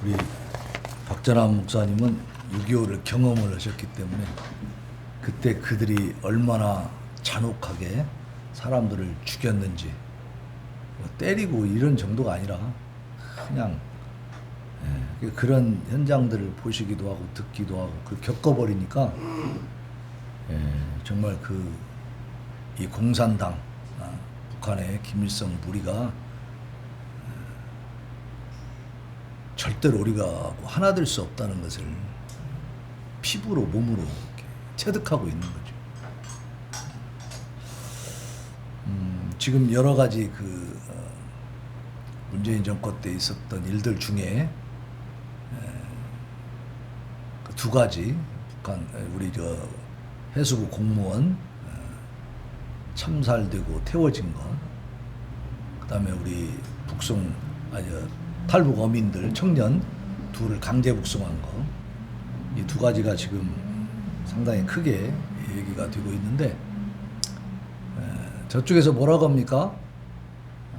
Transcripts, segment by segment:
우리 박전환 목사님은 6.25를 경험을 하셨기 때문에 그때 그들이 얼마나 잔혹하게 사람들을 죽였는지, 뭐 때리고 이런 정도가 아니라 그냥 그런 현장들을 보시기도 하고 듣기도 하고 겪어버리니까 정말 이 공산당, 북한의 김일성 무리가 절대로 우리가 하나 될 수 없다는 것을 피부로 몸으로 이렇게 체득하고 있는 거죠. 지금 여러 가지 문재인 정권 때 있었던 일들 중에 두 가지, 북한 우리 해수부 공무원 참살되고 태워진 것, 그다음에 우리 탈북 어민들 청년 둘을 강제 북송한 거, 이 두 가지가 지금 상당히 크게 얘기가 되고 있는데, 저쪽에서 뭐라고 합니까?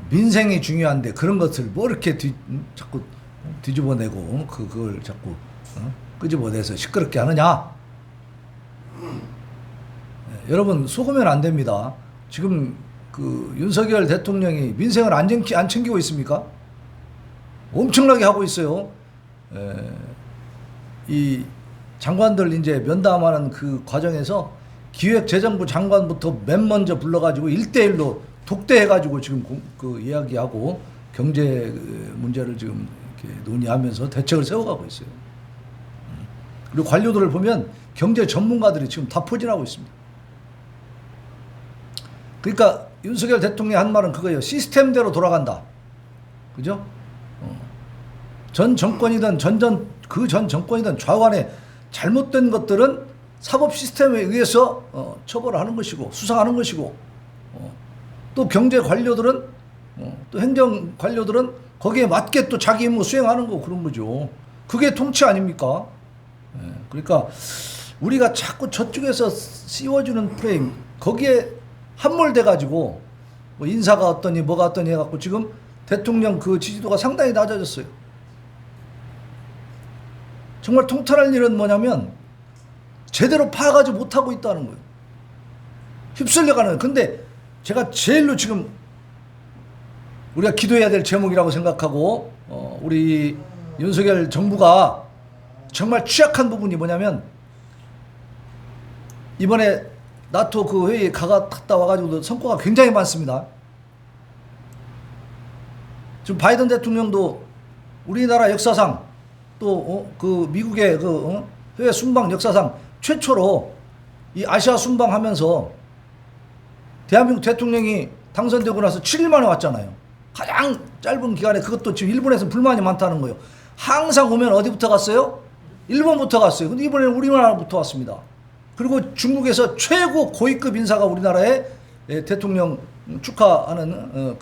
민생이 중요한데 그런 것을 뭐 이렇게 자꾸 뒤집어내고 그걸 자꾸 끄집어내서 시끄럽게 하느냐? 여러분 속으면 안 됩니다. 지금 윤석열 대통령이 민생을 안 챙기고 있습니까? 엄청나게 하고 있어요. 이 장관들 이제 면담하는 그 과정에서 기획재정부 장관부터 맨 먼저 불러가지고 1대1로 독대해가지고 지금 이야기하고 경제 문제를 지금 이렇게 논의하면서 대책을 세워가고 있어요. 그리고 관료들을 보면 경제 전문가들이 지금 다 포진하고 있습니다. 그러니까 윤석열 대통령이 한 말은 그거예요. 시스템대로 돌아간다. 그죠? 전 정권이든 전 정권이든 좌우간에 잘못된 것들은 사법 시스템에 의해서 처벌을 하는 것이고 수사하는 것이고, 또 경제 관료들은 또 행정 관료들은 거기에 맞게 또 자기 임무 수행하는 거, 그런 거죠. 그게 통치 아닙니까? 그러니까 우리가 자꾸 저쪽에서 씌워주는 프레임, 거기에 함몰돼 가지고 뭐 인사가 어떠니 뭐가 어떠니 해갖고 지금 대통령 지지도가 상당히 낮아졌어요. 정말 통탄할 일은 뭐냐면 제대로 파악하지 못하고 있다는 거예요. 휩쓸려가는 거예요. 근데 제가 제일로 지금 우리가 기도해야 될 제목이라고 생각하고, 우리 윤석열 정부가 정말 취약한 부분이 뭐냐면, 이번에 나토 회의 갔다 와가지고 성과가 굉장히 많습니다. 지금 바이든 대통령도 우리나라 역사상 또 미국의 해외 순방 역사상 최초로 이 아시아 순방하면서 대한민국 대통령이 당선되고 나서 7일 만에 왔잖아요. 가장 짧은 기간에. 그것도 지금 일본에서 불만이 많다는 거예요. 항상 오면 어디부터 갔어요? 일본부터 갔어요. 근데 이번에는 우리나라부터 왔습니다. 그리고 중국에서 최고 고위급 인사가 우리나라에 대통령 축하하는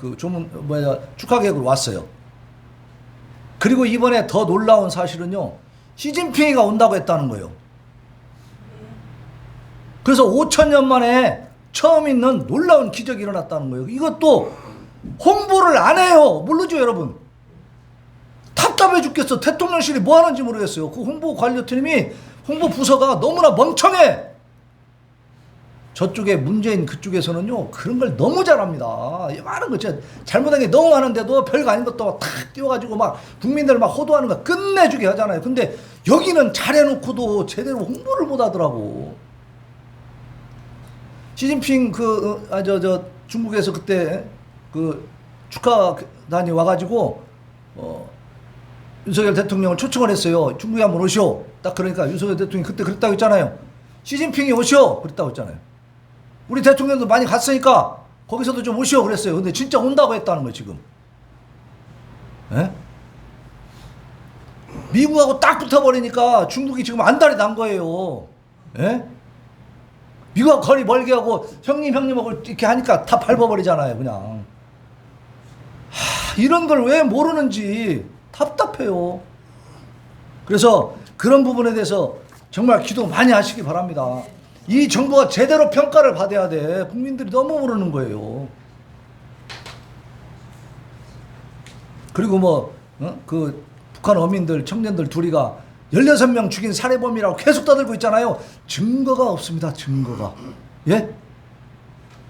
축하 계획으로 왔어요. 그리고 이번에 더 놀라운 사실은요, 시진핑이가 온다고 했다는 거예요. 그래서 5,000년 만에 처음 있는 놀라운 기적이 일어났다는 거예요. 이것도 홍보를 안 해요. 모르죠, 여러분? 답답해 죽겠어. 대통령실이 뭐 하는지 모르겠어요. 그 홍보 관료팀이, 홍보 부서가 너무나 멍청해. 저쪽에 문재인 그쪽에서는요, 그런 걸 너무 잘합니다. 많은 거 진짜 잘못한 게 너무 많은데도 별거 아닌 것도 탁 띄워가지고 막 국민들 막 호도하는 거 끝내주게 하잖아요. 근데 여기는 잘해놓고도 제대로 홍보를 못 하더라고. 시진핑 중국에서 그때 축하단이 와가지고 윤석열 대통령을 초청을 했어요. 중국에 한번 오시오. 딱 그러니까 윤석열 대통령이 그때 그랬다고 했잖아요. 시진핑이 오시오. 그랬다고 했잖아요. 우리 대통령도 많이 갔으니까 거기서도 좀 오시오 그랬어요. 근데 진짜 온다고 했다는 거예요, 지금. 에? 미국하고 딱 붙어버리니까 중국이 지금 안달이 난 거예요. 에? 미국하고 거리 멀게 하고 형님하고 이렇게 하니까 다 밟아버리잖아요, 그냥. 이런 걸 왜 모르는지 답답해요. 그래서 그런 부분에 대해서 정말 기도 많이 하시기 바랍니다. 이 정부가 제대로 평가를 받아야 돼. 국민들이 너무 모르는 거예요. 그리고 북한 어민들, 청년들 둘이가 16명 죽인 살해범이라고 계속 떠들고 있잖아요. 증거가 없습니다. 증거가. 예?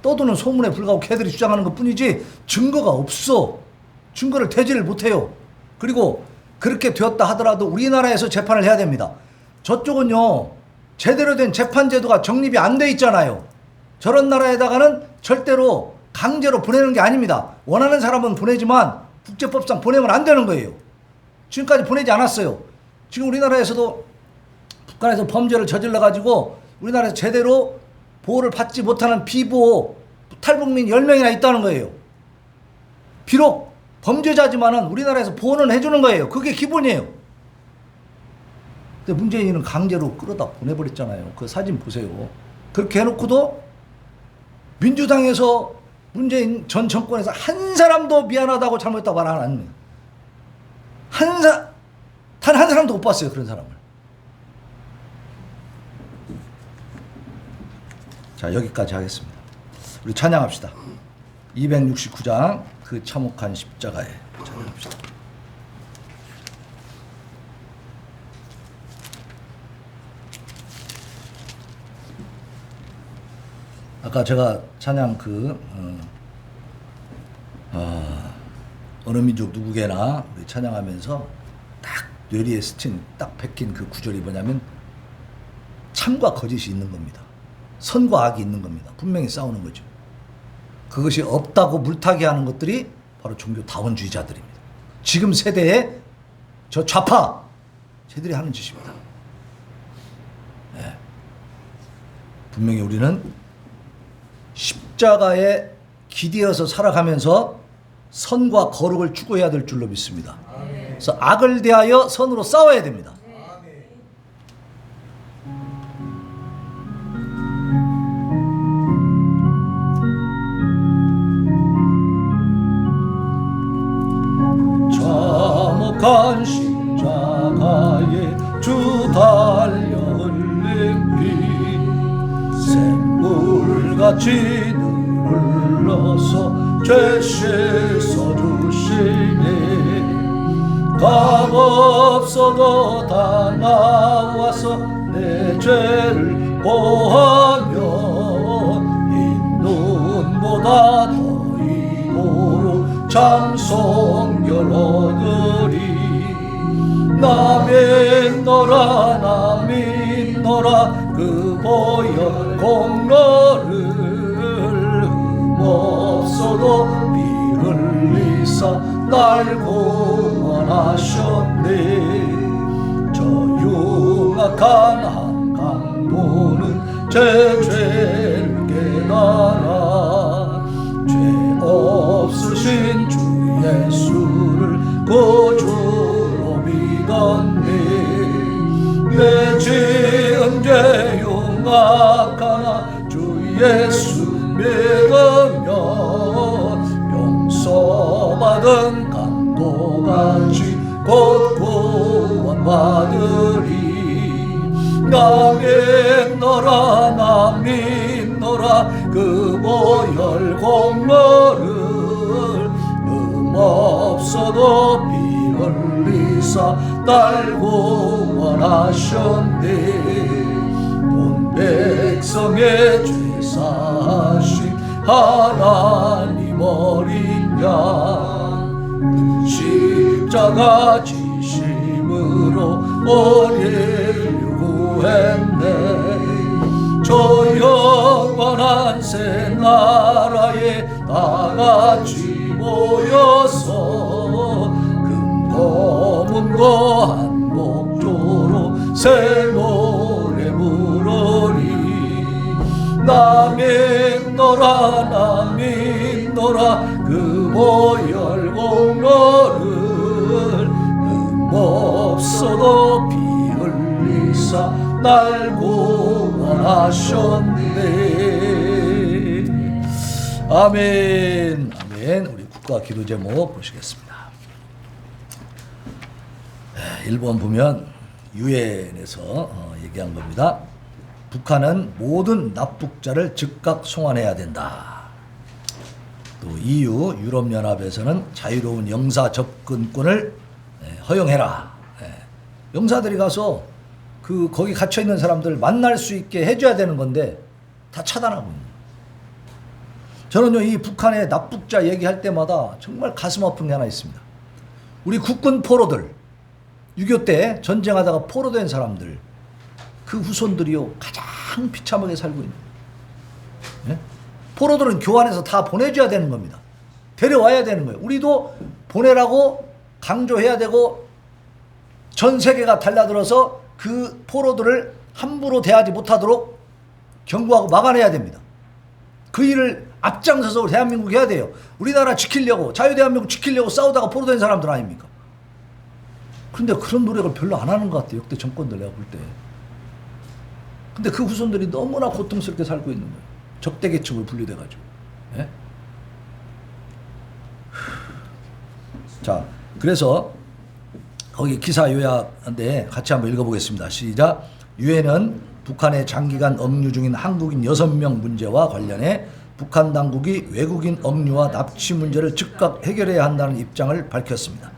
떠드는 소문에 불과하고 걔들이 주장하는 것 뿐이지 증거가 없어. 증거를 대지를 못해요. 그리고 그렇게 되었다 하더라도 우리나라에서 재판을 해야 됩니다. 저쪽은요, 제대로 된 재판 제도가 정립이 안 돼 있잖아요. 저런 나라에다가는 절대로 강제로 보내는 게 아닙니다. 원하는 사람은 보내지만 국제법상 보내면 안 되는 거예요. 지금까지 보내지 않았어요. 지금 우리나라에서도 북한에서 범죄를 저질러가지고 우리나라에서 제대로 보호를 받지 못하는 비보호 탈북민 10명이나 있다는 거예요. 비록 범죄자지만은 우리나라에서 보호는 해주는 거예요. 그게 기본이에요. 근데 문재인은 강제로 끌어다 보내버렸잖아요. 그 사진 보세요. 그렇게 해놓고도 민주당에서 문재인 전 정권에서 한 사람도 미안하다고 잘못했다고 말 안 합니다. 단 한 사람도 못 봤어요. 그런 사람을. 자, 여기까지 하겠습니다. 우리 찬양합시다. 269장 그 참혹한 십자가에 찬양합시다. 아까 제가 찬양 어느 민족 누구게나 우리 찬양하면서 딱 뇌리에 스친 딱 베낀 그 구절이 뭐냐면 참과 거짓이 있는 겁니다. 선과 악이 있는 겁니다. 분명히 싸우는 거죠. 그것이 없다고 물타기 하는 것들이 바로 종교 다원주의자들입니다. 지금 세대의 저 좌파 쟤들이 하는 짓입니다. 네. 분명히 우리는 십자가에 기대어서 살아가면서 선과 거룩을 추구해야 될 줄로 믿습니다. 그래서 악을 대하여 선으로 싸워야 됩니다. 참혹한 십자가에 주 달려 흘린 피 샘물같이 흘러서 죄 씻어주시네. 값없어도 다 나와서 내 죄를 보하며 흰 눈보다 더 이도록 찬송결 얻으리. 나 믿노라 나 믿노라 그 보혈 공로를 흠없어도 피 흘리사 날 구원하셨네. 저 흉악한 한강도는 제 죄를 깨달아 죄 없으신 주 예수를 구주로 믿었네. 내 지은 죄 흉악하나 주 예수 믿으며 용서받은 강도같이 곧 구원받으리. 나 믿노라 나 믿노라 그 보혈 공로를 흠없어도 피 흘리사 날 구원하셨네. 온 백성의 죄 사하신 하나님 어린 양 십자가 지심으로 우리를 구했네. 저 영원한 새 나라에 다같이 모여서 금고문고 한목조로 새 노래 부르리. 나 믿노라 나 믿노라 그 보혈 공로를 흠없어도 피 흘리사 날 구원하셨네. 아멘. 아멘. 우리 국가 기도 제목 보시겠습니다. 1번 보면 유엔에서 얘기한 겁니다. 북한은 모든 납북자를 즉각 송환해야 된다. 또 EU 유럽연합에서는 자유로운 영사 접근권을 허용해라. 예. 영사들이 가서 거기 갇혀 있는 사람들 만날 수 있게 해줘야 되는 건데 다 차단하고 있는 거예요. 저는요, 이 북한의 납북자 얘기할 때마다 정말 가슴 아픈 게 하나 있습니다. 우리 국군 포로들, 6.25 때 전쟁하다가 포로된 사람들, 그 후손들이요 가장 비참하게 살고 있는 거예요. 예? 포로들은 교환해서 다 보내줘야 되는 겁니다. 데려와야 되는 거예요. 우리도 보내라고 강조해야 되고 전 세계가 달라들어서 그 포로들을 함부로 대하지 못하도록 경고하고 막아내야 됩니다. 그 일을 앞장서서 대한민국이 해야 돼요. 우리나라 지키려고, 자유대한민국 지키려고 싸우다가 포로된 사람들 아닙니까? 그런데 그런 노력을 별로 안 하는 것 같아요. 역대 정권들 내가 볼 때. 근데 그 후손들이 너무나 고통스럽게 살고 있는 거예요. 적대계층으로 분류돼가지고. 예? 자, 그래서 거기 기사 요약인데 같이 한번 읽어보겠습니다. 시작. 유엔은 북한의 장기간 억류 중인 한국인 6명 문제와 관련해 북한 당국이 외국인 억류와 납치 문제를 즉각 해결해야 한다는 입장을 밝혔습니다.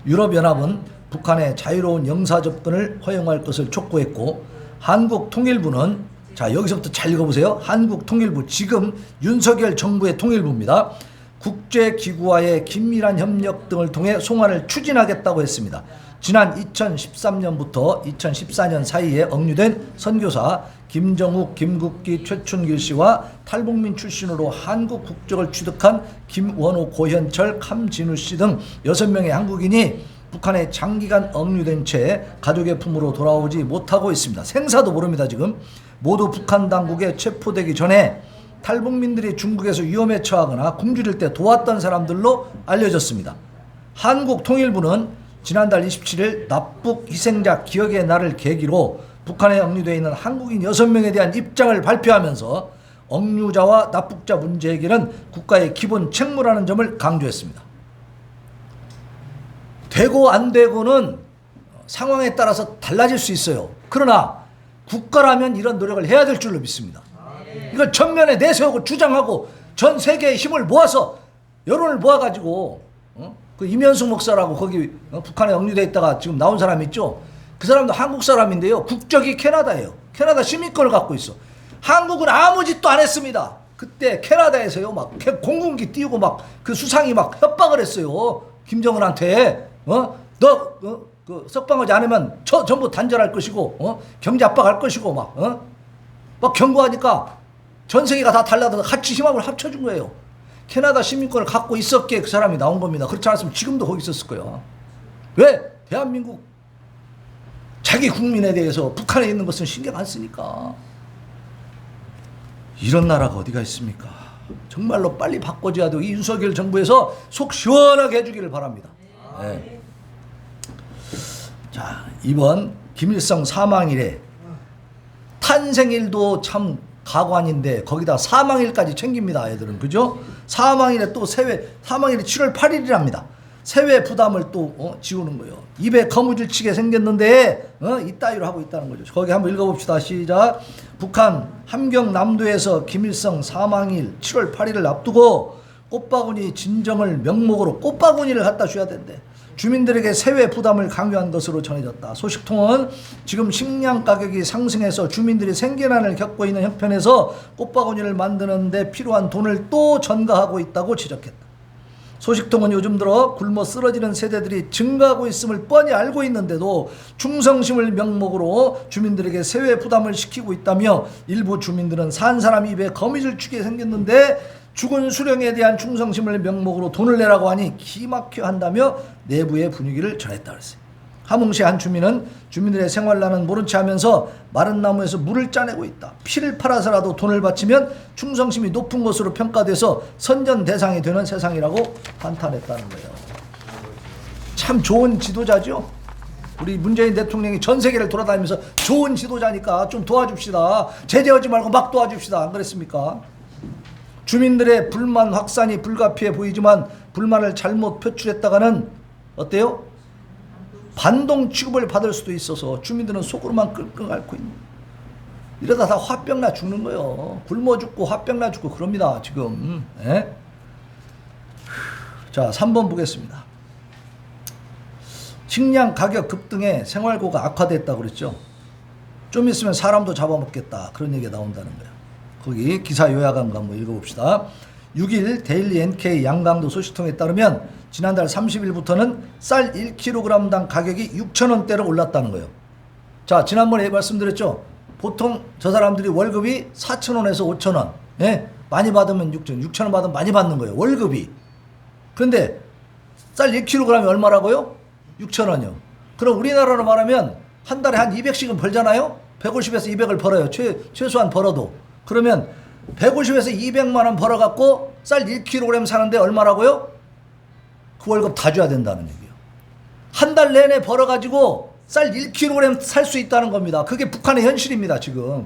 유럽연합은 북한의 자유로운 영사 접근을 허용할 것을 촉구했고, 한국통일부는, 자 여기서부터 잘 읽어보세요. 한국통일부, 지금 윤석열 정부의 통일부입니다. 국제기구와의 긴밀한 협력 등을 통해 송환을 추진하겠다고 했습니다. 지난 2013년부터 2014년 사이에 억류된 선교사 김정욱, 김국기, 최춘길 씨와 탈북민 출신으로 한국 국적을 취득한 김원호, 고현철, 함진우 씨 등 6명의 한국인이 북한에 장기간 억류된 채 가족의 품으로 돌아오지 못하고 있습니다. 생사도 모릅니다. 지금 모두 북한 당국에 체포되기 전에 탈북민들이 중국에서 위험에 처하거나 굶주릴 때 도왔던 사람들로 알려졌습니다. 한국통일부는 지난달 27일 납북 희생자 기억의 날을 계기로 북한에 억류되어 있는 한국인 6명에 대한 입장을 발표하면서 억류자와 납북자 문제 해결은 국가의 기본 책무라는 점을 강조했습니다. 되고 안 되고는 상황에 따라서 달라질 수 있어요. 그러나 국가라면 이런 노력을 해야 될 줄로 믿습니다. 이걸 전면에 내세우고 주장하고 전 세계의 힘을 모아서 여론을 모아가지고 그 이면숙 목사라고 거기 북한에 억류돼 있다가 지금 나온 사람 있죠. 그 사람도 한국 사람인데요. 국적이 캐나다예요. 캐나다 시민권을 갖고 있어. 한국은 아무 짓도 안 했습니다. 그때 캐나다에서요 막 공군기 띄우고 막 그 수상이 막 협박을 했어요. 김정은한테 그 석방하지 않으면 전부 단절할 것이고 경제 압박할 것이고 막 경고하니까 전 세계가 다 달라들어서 같이 힘합을 합쳐준 거예요. 캐나다 시민권을 갖고 있었기에 그 사람이 나온 겁니다. 그렇지 않았으면 지금도 거기 있었을 거예요. 왜? 대한민국 자기 국민에 대해서 북한에 있는 것은 신경 안 쓰니까. 이런 나라가 어디가 있습니까? 정말로 빨리 바꿔줘야 되고 이 윤석열 정부에서 속 시원하게 해주기를 바랍니다. 네. 자, 이번 김일성 사망일에 탄생일도 참 가관인데 거기다 사망일까지 챙깁니다. 애들은. 그죠? 사망일에 또 사망일이 7월 8일이랍니다. 세외 부담을 또 지우는 거예요. 입에 거무줄 치게 생겼는데 이따위로 하고 있다는 거죠. 거기 한번 읽어봅시다. 시작. 북한 함경남도에서 김일성 사망일 7월 8일을 앞두고 꽃바구니 진정을 명목으로 꽃바구니를 갖다 줘야 된대. 주민들에게 세외 부담을 강요한 것으로 전해졌다. 소식통은 지금 식량 가격이 상승해서 주민들이 생계난을 겪고 있는 형편에서 꽃바구니를 만드는 데 필요한 돈을 또 전가하고 있다고 지적했다. 소식통은 요즘 들어 굶어 쓰러지는 세대들이 증가하고 있음을 뻔히 알고 있는데도 충성심을 명목으로 주민들에게 세외 부담을 시키고 있다며 일부 주민들은 산 사람 입에 거미줄 치게 생겼는데 죽은 수령에 대한 충성심을 명목으로 돈을 내라고 하니 기막혀 한다며 내부의 분위기를 전했다 그랬어요. 함흥시 한 주민은 주민들의 생활난은 모른 채 하면서 마른 나무에서 물을 짜내고 있다. 피를 팔아서라도 돈을 바치면 충성심이 높은 것으로 평가돼서 선전 대상이 되는 세상이라고 한탄했다는 거예요. 참 좋은 지도자죠. 우리 문재인 대통령이 전 세계를 돌아다니면서 좋은 지도자니까 좀 도와줍시다. 제재하지 말고 막 도와줍시다. 안 그랬습니까? 주민들의 불만 확산이 불가피해 보이지만 불만을 잘못 표출했다가는 어때요? 반동 취급을 받을 수도 있어서 주민들은 속으로만 끙끙 앓고 있는, 이러다 다 화병 나 죽는 거예요. 굶어 죽고 화병 나 죽고 그럽니다 지금. 자 3번 보겠습니다. 식량 가격 급등에 생활고가 악화됐다고 그랬죠. 좀 있으면 사람도 잡아먹겠다. 그런 얘기가 나온다는 거예요. 거기 기사 요약한 거 한번 읽어봅시다. 6일 데일리 NK 양강도 소식통에 따르면 지난달 30일부터는 쌀 1kg당 가격이 6,000원대로 올랐다는 거예요. 자, 지난번에 말씀드렸죠. 보통 저 사람들이 월급이 4,000원에서 5,000원. 예? 많이 받으면 6,000원 받으면 많이 받는 거예요. 월급이. 그런데 쌀 1kg이 얼마라고요? 6,000원이요. 그럼 우리나라로 말하면 한 달에 한 200씩은 벌잖아요. 150에서 200을 벌어요. 최소한 벌어도. 그러면 150에서 200만 원 벌어갖고 쌀 1kg 사는데 얼마라고요? 그 월급 다 줘야 된다는 얘기예요. 한 달 내내 벌어가지고 쌀 1kg 살 수 있다는 겁니다. 그게 북한의 현실입니다, 지금.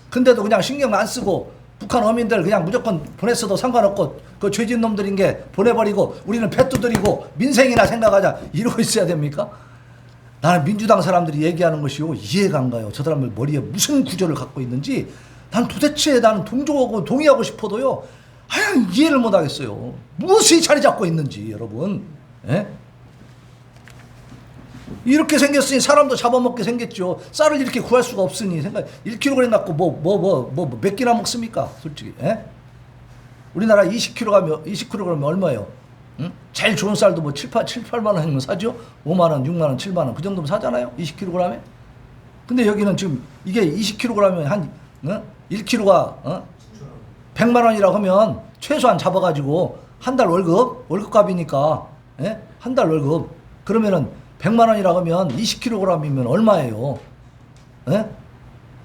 근데도 그냥 신경 안 쓰고 북한 어민들 그냥 무조건 보냈어도 상관없고 그 죄진 놈들인 게 보내버리고 우리는 배 두드리고 민생이나 생각하자 이러고 있어야 됩니까? 나는 민주당 사람들이 얘기하는 것이요 이해가 안 가요. 저 사람들 머리에 무슨 구조를 갖고 있는지 난 도대체 나는 동의하고 싶어도요 하여간 이해를 못 하겠어요. 무엇이 자리 잡고 있는지 여러분. 예? 이렇게 생겼으니 사람도 잡아먹게 생겼죠. 쌀을 이렇게 구할 수가 없으니 생각 1kg 갖고 몇 끼나 먹습니까? 솔직히. 예? 우리나라 20kg면 얼마예요? 응? 제일 좋은 쌀도 뭐 8만 원이면 사죠? 5만 원, 6만 원, 7만 원 그 정도면 사잖아요. 20kg에. 근데 여기는 지금 이게 20kg면 한 1kg가 100만 원이라고 하면 최소한 잡아가지고 한 달 월급값이니까 예? 한 달 월급 그러면은 100만 원이라고 하면 20kg이면 얼마예요? 예?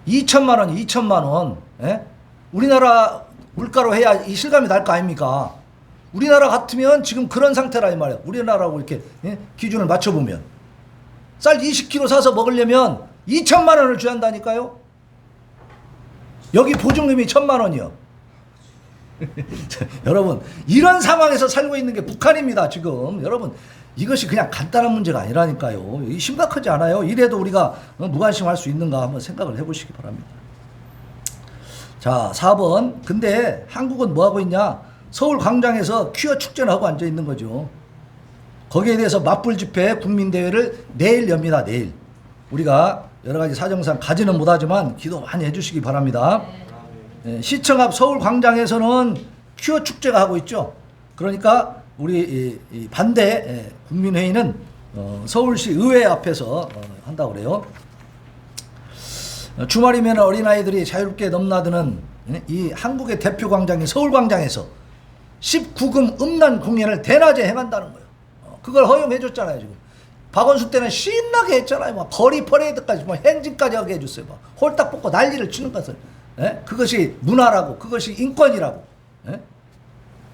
2천만 원이 2천만 원. 예? 우리나라 물가로 해야 이 실감이 날 거 아닙니까? 우리나라 같으면 지금 그런 상태라 이 말이야. 우리나라하고 이렇게 예? 기준을 맞춰보면 쌀 20kg 사서 먹으려면 2천만 원을 줘야 한다니까요. 여기 보증금이 1,000만 원이요. 여러분 이런 상황에서 살고 있는 게 북한입니다. 지금 여러분 이것이 그냥 간단한 문제가 아니라니까요. 심각하지 않아요. 이래도 우리가 무관심할 수 있는가 한번 생각을 해보시기 바랍니다. 자 4번 근데 한국은 뭐하고 있냐. 서울 광장에서 퀴어 축제를 하고 앉아 있는 거죠. 거기에 대해서 맞불 집회 국민대회를 내일 엽니다. 내일 우리가 여러가지 사정상 가지는 못하지만 기도 많이 해주시기 바랍니다. 시청 앞 서울 광장에서는 퀴어 축제가 하고 있죠. 그러니까 우리 이 반대 국민회의는 서울시 의회 앞에서 한다고 그래요. 주말이면 어린아이들이 자유롭게 넘나드는 이 한국의 대표 광장인 서울 광장에서 19금 음란 공연을 대낮에 행한다는 거예요. 그걸 허용해 줬잖아요. 지금 박원순 때는 신나게 했잖아요. 막 거리 퍼레이드까지 뭐 행진까지 하게 해줬어요. 막 홀딱 벗고 난리를 치는 것을. 그것이 문화라고 그것이 인권이라고.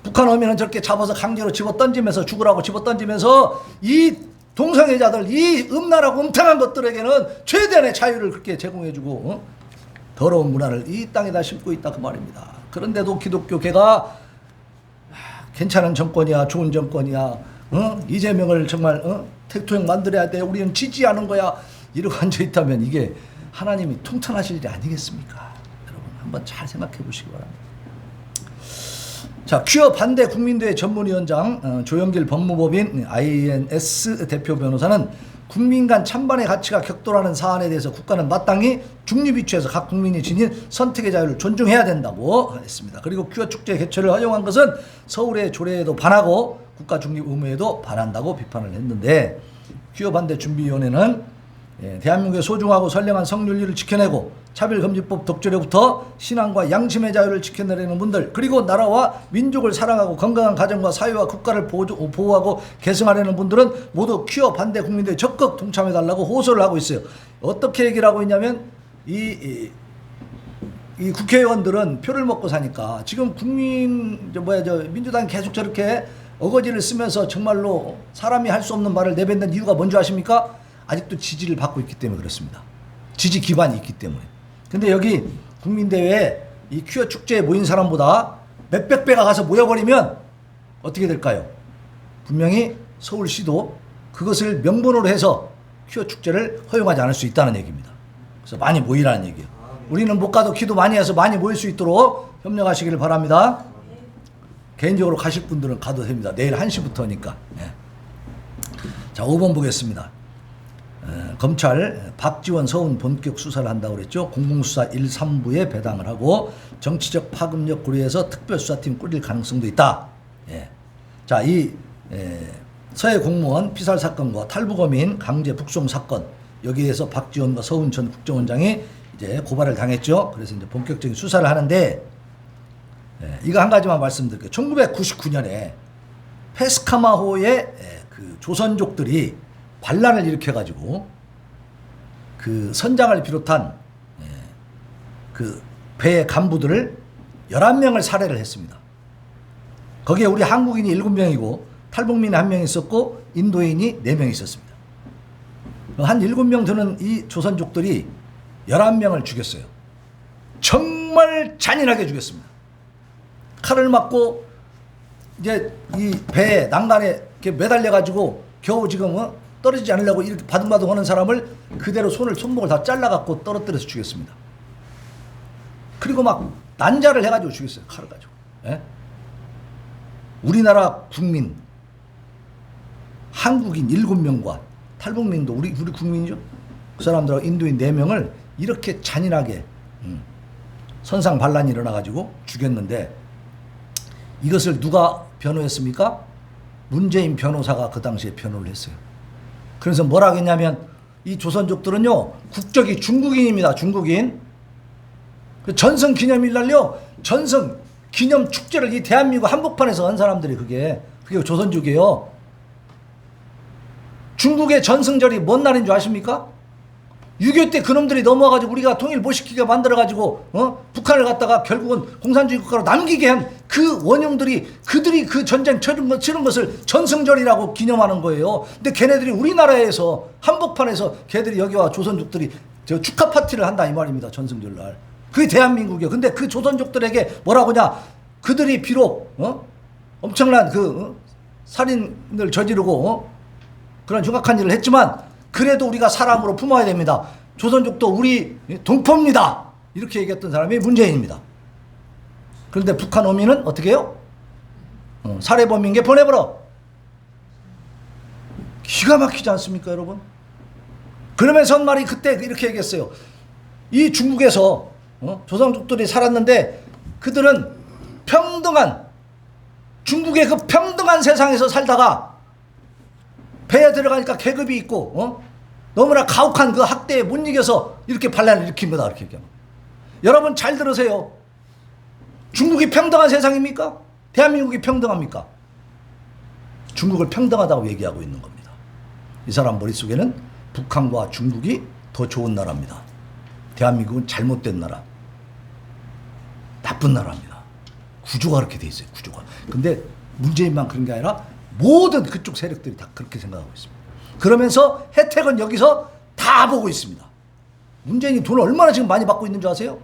북한 오면은 저렇게 잡아서 강제로 집어던지면서 죽으라고 집어던지면서 이 동성애자들 이 음란하고 음탕한 것들에게는 최대한의 자유를 그렇게 제공해주고 더러운 문화를 이 땅에다 심고 있다 그 말입니다. 그런데도 기독교계가 괜찮은 정권이야 좋은 정권이야 이재명을 정말 대통령 만들어야 돼 우리는 지지하는 거야 이러고 앉아있다면 이게 하나님이 통탄하실 일이 아니겠습니까? 여러분 한번 잘 생각해 보시기 바랍니다. 자, 퀴어 반대 국민대회 전문위원장 조영길 법무법인 INS 대표 변호사는 국민 간 찬반의 가치가 격돌하는 사안에 대해서 국가는 마땅히 중립 위치에서 각 국민이 지닌 선택의 자유를 존중해야 된다고 했습니다. 그리고 퀴어 축제 개최를 허용한 것은 서울의 조례에도 반하고 국가 중립 의무에도 반한다고 비판을 했는데 퀴어 반대 준비위원회는 대한민국의 소중하고 선량한 성윤리를 지켜내고 차별금지법 독재로부터 신앙과 양심의 자유를 지켜내려는 분들 그리고 나라와 민족을 사랑하고 건강한 가정과 사회와 국가를 보호하고 계승하려는 분들은 모두 퀴어 반대 국민들에 적극 동참해달라고 호소를 하고 있어요. 어떻게 얘기를 하고 있냐면 이 국회의원들은 표를 먹고 사니까 지금 민주당이 계속 저렇게 어거지를 쓰면서 정말로 사람이 할 수 없는 말을 내뱉는 이유가 뭔지 아십니까? 아직도 지지를 받고 있기 때문에 그렇습니다. 지지 기반이 있기 때문에. 근데 여기 국민대회에 이 퀴어 축제에 모인 사람보다 몇백 배가 가서 모여버리면 어떻게 될까요? 분명히 서울시도 그것을 명분으로 해서 퀴어 축제를 허용하지 않을 수 있다는 얘기입니다. 그래서 많이 모이라는 얘기예요. 우리는 못 가도 기도 많이 해서 많이 모일 수 있도록 협력하시기를 바랍니다. 개인적으로 가실 분들은 가도 됩니다. 내일 1시부터니까. 자. 자, 5번 보겠습니다. 검찰 박지원 서훈 본격 수사를 한다고 그랬죠. 공공수사 1, 3부에 배당을 하고 정치적 파급력 고려해서 특별수사팀 꾸릴 가능성도 있다. 예. 자, 이 서해 공무원 피살 사건과 탈북어민 강제 북송 사건, 여기에서 박지원과 서훈 전 국정원장이 이제 고발을 당했죠. 그래서 이제 본격적인 수사를 하는데, 이거 한 가지만 말씀드릴게요. 1999년에 페스카마호의 그 조선족들이 반란을 일으켜가지고 그 선장을 비롯한 그 배 간부들을 11명을 살해를 했습니다. 거기에 우리 한국인이 7명이고 탈북민이 1명 있었고 인도인이 4명 있었습니다. 한 7명 되는 이 조선족들이 11명을 죽였어요. 정말 잔인하게 죽였습니다. 칼을 맞고 이제 이 배에 난간에 이렇게 매달려 가지고 겨우 지금 떨어지지 않으려고 이렇게 바둥바둥 하는 사람을 그대로 손목을 다 잘라 갖고 떨어뜨려서 죽였습니다. 그리고 막 난자를 해 가지고 죽였어요. 칼을 가지고. 예? 우리나라 국민 한국인 7명과 탈북민도 우리 국민이죠. 그 사람들하고 인도인 4명을 이렇게 잔인하게 선상 반란이 일어나 가지고 죽였는데, 이것을 누가 변호했습니까? 문재인 변호사가 그 당시에 변호를 했어요. 그래서 뭐라 했냐면, 이 조선족들은요 국적이 중국인입니다. 중국인. 그 전성 기념일 날요 전성 기념 축제를 이 대한민국 한복판에서 한 사람들이 그게 조선족이에요. 중국의 전승절이 뭔 날인 줄 아십니까? 6.25 때 그놈들이 넘어와가지고 우리가 통일 못 시키게 만들어가지고 북한을 갖다가 결국은 공산주의 국가로 남기게 한 그 원흉들이, 그들이 그 전쟁 치른 것을 전승절이라고 기념하는 거예요. 근데 걔네들이 우리나라에서 한복판에서 걔들이 여기 와 조선족들이 저 축하 파티를 한다 이 말입니다. 전승절 날. 그게 대한민국이에요. 근데 그 조선족들에게 뭐라고 하냐? 그들이 비록 엄청난 살인을 저지르고 그런 흉악한 일을 했지만 그래도 우리가 사람으로 품어야 됩니다. 조선족도 우리 동포입니다. 이렇게 얘기했던 사람이 문재인입니다. 그런데 북한 어민은 어떻게 해요? 살해범인게 보내버려. 기가 막히지 않습니까, 여러분? 그러면서 한 말이 그때 이렇게 얘기했어요. 이 중국에서 조선족들이 살았는데 그들은 평등한, 중국의 그 평등한 세상에서 살다가 배에 들어가니까 계급이 있고 너무나 가혹한 그 학대에 못 이겨서 이렇게 반란을 일으킨 거다, 이렇게 얘기합니다. 여러분 잘 들으세요. 중국이 평등한 세상입니까? 대한민국이 평등합니까? 중국을 평등하다고 얘기하고 있는 겁니다. 이 사람 머릿속에는 북한과 중국이 더 좋은 나라입니다. 대한민국은 잘못된 나라, 나쁜 나라입니다. 구조가 그렇게 돼 있어요. 구조가. 근데 문재인만 그런 게 아니라 모든 그쪽 세력들이 다 그렇게 생각하고 있습니다. 그러면서 혜택은 여기서 다 보고 있습니다. 문재인이 돈을 얼마나 지금 많이 받고 있는 줄 아세요?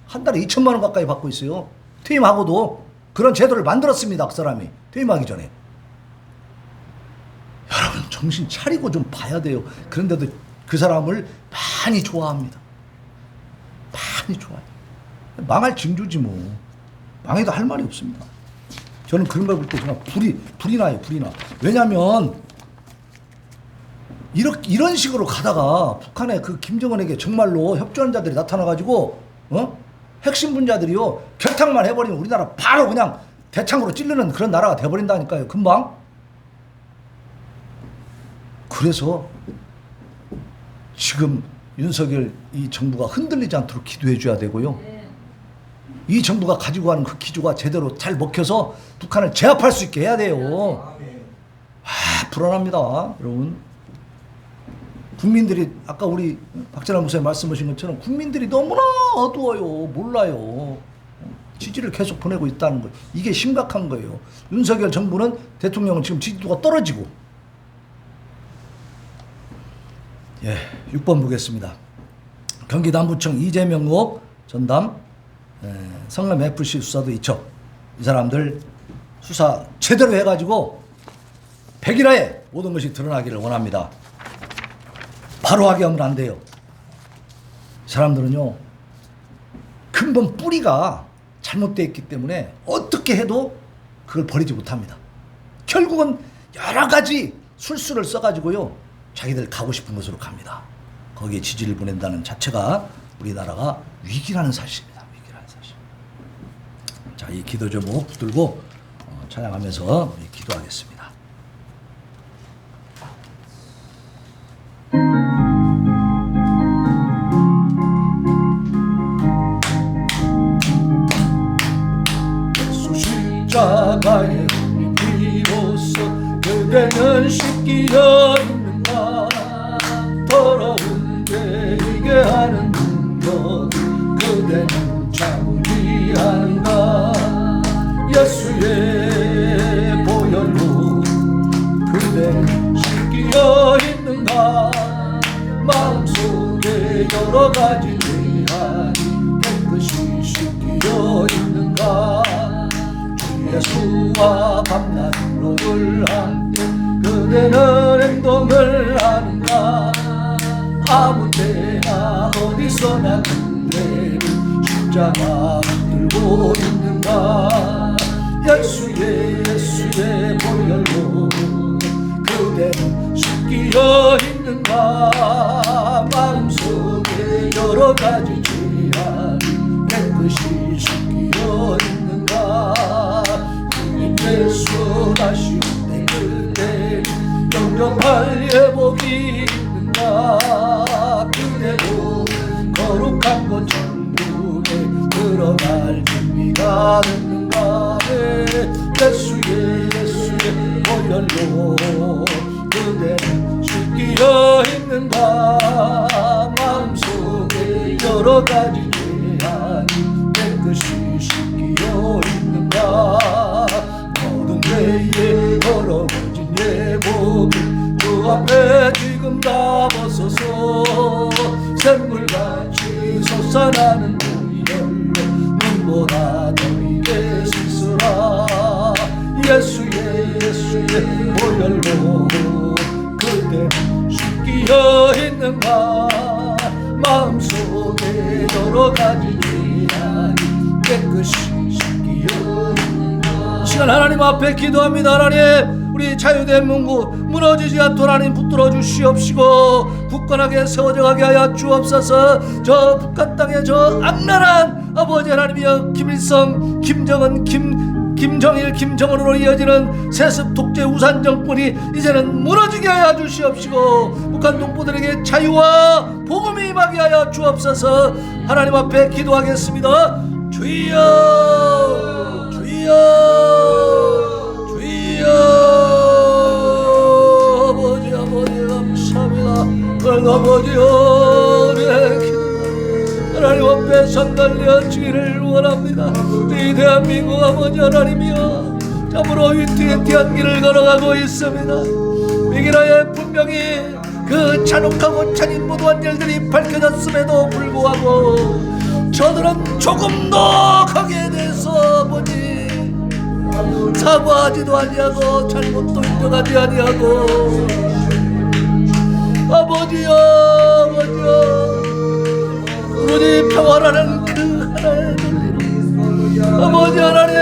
한 달에 2천만 원 가까이 받고 있어요. 퇴임하고도 그런 제도를 만들었습니다. 그 사람이 퇴임하기 전에. 여러분 정신 차리고 좀 봐야 돼요. 그런데도 그 사람을 많이 좋아합니다. 많이 좋아해요. 망할 징조지 뭐. 망해도 할 말이 없습니다. 저는 그런 걸 볼 때 정말 불이 나요. 불이 나. 왜냐하면 이런 식으로 가다가 북한의 그 김정은에게 정말로 협조하는 자들이 나타나가지고 핵심 분자들이요 결탁만 해버리면 우리나라 바로 그냥 대창으로 찌르는 그런 나라가 돼버린다니까요. 금방. 그래서 지금 윤석열 이 정부가 흔들리지 않도록 기도해 줘야 되고요. 이 정부가 가지고 가는 그 기조가 제대로 잘 먹혀서 북한을 제압할 수 있게 해야 돼요. 불안합니다, 여러분. 국민들이 아까 우리 박재란 목사님 말씀하신 것처럼 국민들이 너무나 어두워요. 몰라요. 지지를 계속 보내고 있다는 거. 이게 심각한 거예요. 윤석열 정부는, 대통령은 지금 지지도가 떨어지고. 6번 보겠습니다. 경기 남부청 이재명 의혹 전담 성남 FC 수사도 이첩. 이 사람들 수사 제대로 해가지고 100일에 모든 것이 드러나기를 원합니다. 바로 하게 하면 안 돼요. 이 사람들은요 근본 뿌리가 잘못되어 있기 때문에 어떻게 해도 그걸 버리지 못합니다. 결국은 여러 가지 술수를 써가지고요 자기들 가고 싶은 곳으로 갑니다. 거기에 지지를 보낸다는 자체가 우리나라가 위기라는 사실입니다. 위기라는 사실. 자, 이 기도 제목 붙들고 찬양하면서 우리 기도하겠습니다. 예수 십자가의 비로소 그대는 씻기려 있는가. 더러운 되게 하는 능력 그대는 참으리 하는가. 예수의 보혈로 그대는 씻기려 있는가. 마음속에 여러 가지 죄악이 깨끗이 씻기려 있는가. 주 예수와 밤낮으로 늘 함께 그대는 행동을 하는가. 아무 때나 어디서나 그대는 십자가 들고 있는가. 예수의 보혈로 그대는 씻기려 있는가. 마음속에 여러 가지 죄악이 깨끗이 씻기려 있는가. 주님 예수 다시 올 때 그대는 영접할 예복이 있는가. 그대로 거룩한 곳 천국에 들어갈 준비가 됐는가. 예수의 보혈로 그대는 씻기려 있는가. 마음속에 여러 가지 죄악이 깨끗이 씻기려 있는가. 모든 죄에 더러워진 예복을 주 앞에 지금 다 벗어서 샘물같이 솟아나는 보혈로 눈보다 너에게 씻으라. 예수의 보혈로 그대 씻기려 있는가. 마음속에 여러 가지 죄악이 깨끗이 씻기려 있는가. 시간 하나님 앞에 기도합니다. 하나님, 우리 자유된 문구 무너지지 않도록 하나님 붙들어 주시옵시고 굳건하게 세워져 가게 하여 주옵소서. 저 북한 땅에 저 악랄한 아버지 하나님이여 김일성, 김정은, 김정일, 김정은으로 이어지는 세습 독재 우산 정권이 이제는 무너지게 하여 주시옵시고 북한 동포들에게 자유와 복음이 임하게 하여 주옵소서. 하나님 앞에 기도하겠습니다. 주여, 주여, 주여. 아버지, 아버지 감사합니다. 아버지여, 하나님 앞에 선달려지기를 원합니다. 이 대한민국 아버지 하나님이여, 참으로 위태위태한 길을 걸어가고 있습니다. 위기라에 분명히 그 잔혹하고 잔인무도한 일들이 밝혀졌음에도 불구하고 저들은 조금 더 거기에 대해서 아버지 사과하지도 아니하고 잘못도 인정하지 아니하고 아버지여, 아버지여, 오로지 평화라는 그 하나의 논리로 아버지 하나님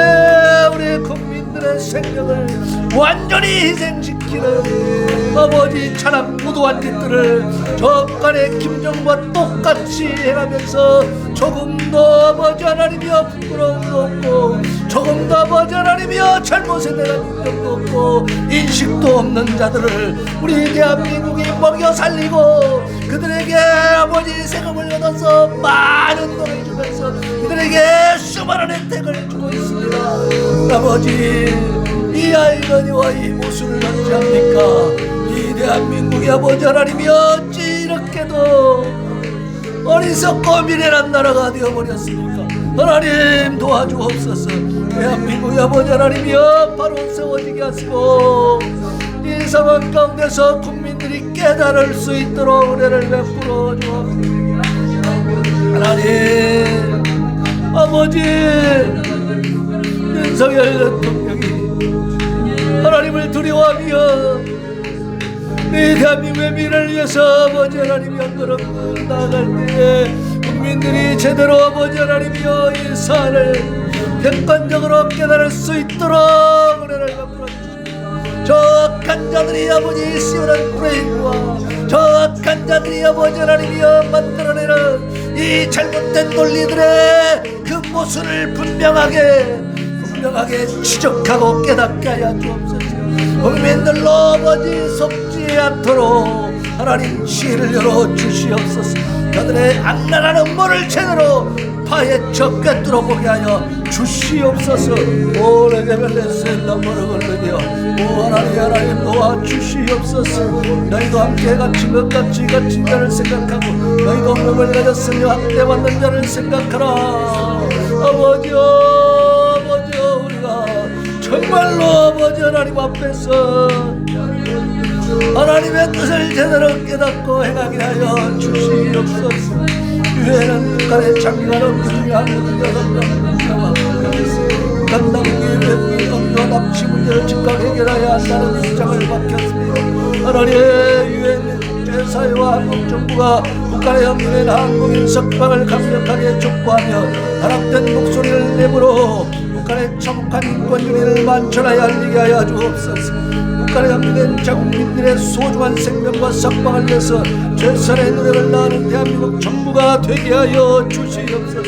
우리 국민들의 생명을 완전히 희생시키는 아버지 찬악 무도한 짓들을 저 북한의 김정과 똑같이 행하면서 조금 더 아버지 하나님이여 부끄러움도 없고 조금 더 아버지 하나님이여 잘못에 대한 인정도 없고 인식도 없는 자들을 우리 대한민국이 먹여 살리고 그들에게 아버지 세금을 얻어서 많은 돈을 주면서 그들에게 수많은 혜택을 주고 있습니다. 아버지, 이 아이러니와 이 모순을 어찌합니까? 이 대한민국의 아버지 하나님이 어찌 이렇게도 어리석고 미련한 나라가 되어버렸습니까? 하나님 도와주옵소서. 대한민국의 아버지 하나님이여 바로 세워지게 하시고 이 상황 가운데서 국민들이 깨달을 수 있도록 은혜를 베풀어 주옵소서. 하나님 아버지, 윤석열 대통령이 하나님을 두려워하며 이 대한민국의 미래를 위해서 아버지 하나님이 한걸음 나아갈 때에 국민들이 제대로 아버지 하나님이여 이 사안을 객관적으로 깨달을 수 있도록 은혜를 베풀어 주십시오. 저 악한 자들이 아버지 씌우는 불행과 저 악한 자들이 아버지 하나님이여 만들어내는 이 잘못된 논리들의 그 모순을 분명하게 지적하고 깨닫게 하여 주옵소서. 국민들로 아버지 속지 않도록 하나님 지혜를 열어 주시옵소서. 그들의 악랄한 음모를 제대로 파헤쳐 꿰뚫어 보게 하여 주시옵소서. 오래게 벨레스엘라 모르걸르며 오 하나님 도와 주시옵소서. 너희도 함께 갇힌 것 같이 갇힌 자를 생각하고 너희도 몸을 가졌으며 학대받는 자를 생각하라. 아버지여 우리가 정말로 아버지 하나님 앞에서 하나님의 뜻을 제대로 깨닫고 행하게 하여 주시옵소서. 유해는 북한의 장기가 넘기중에 한국 여성명 북한 남북의 외국인 법률과 납치 문제를 즉각 해결해야 한다는 입장을 밝혔습니다. 하나님 유엔 국제사회와 한국 정부가 북한의 협의된 한국인 석방을 강력하게 촉구하며 단합된 목소리를 내므로 북한의 참혹한 인권 유린을 만천하에 알리게 하여 주옵소서. 북한에 감리된 자국민들의 소중한 생명과 석방을 위해서 최선의 노력을 다하는 대한민국 정부가 되게 하여 주시옵소서.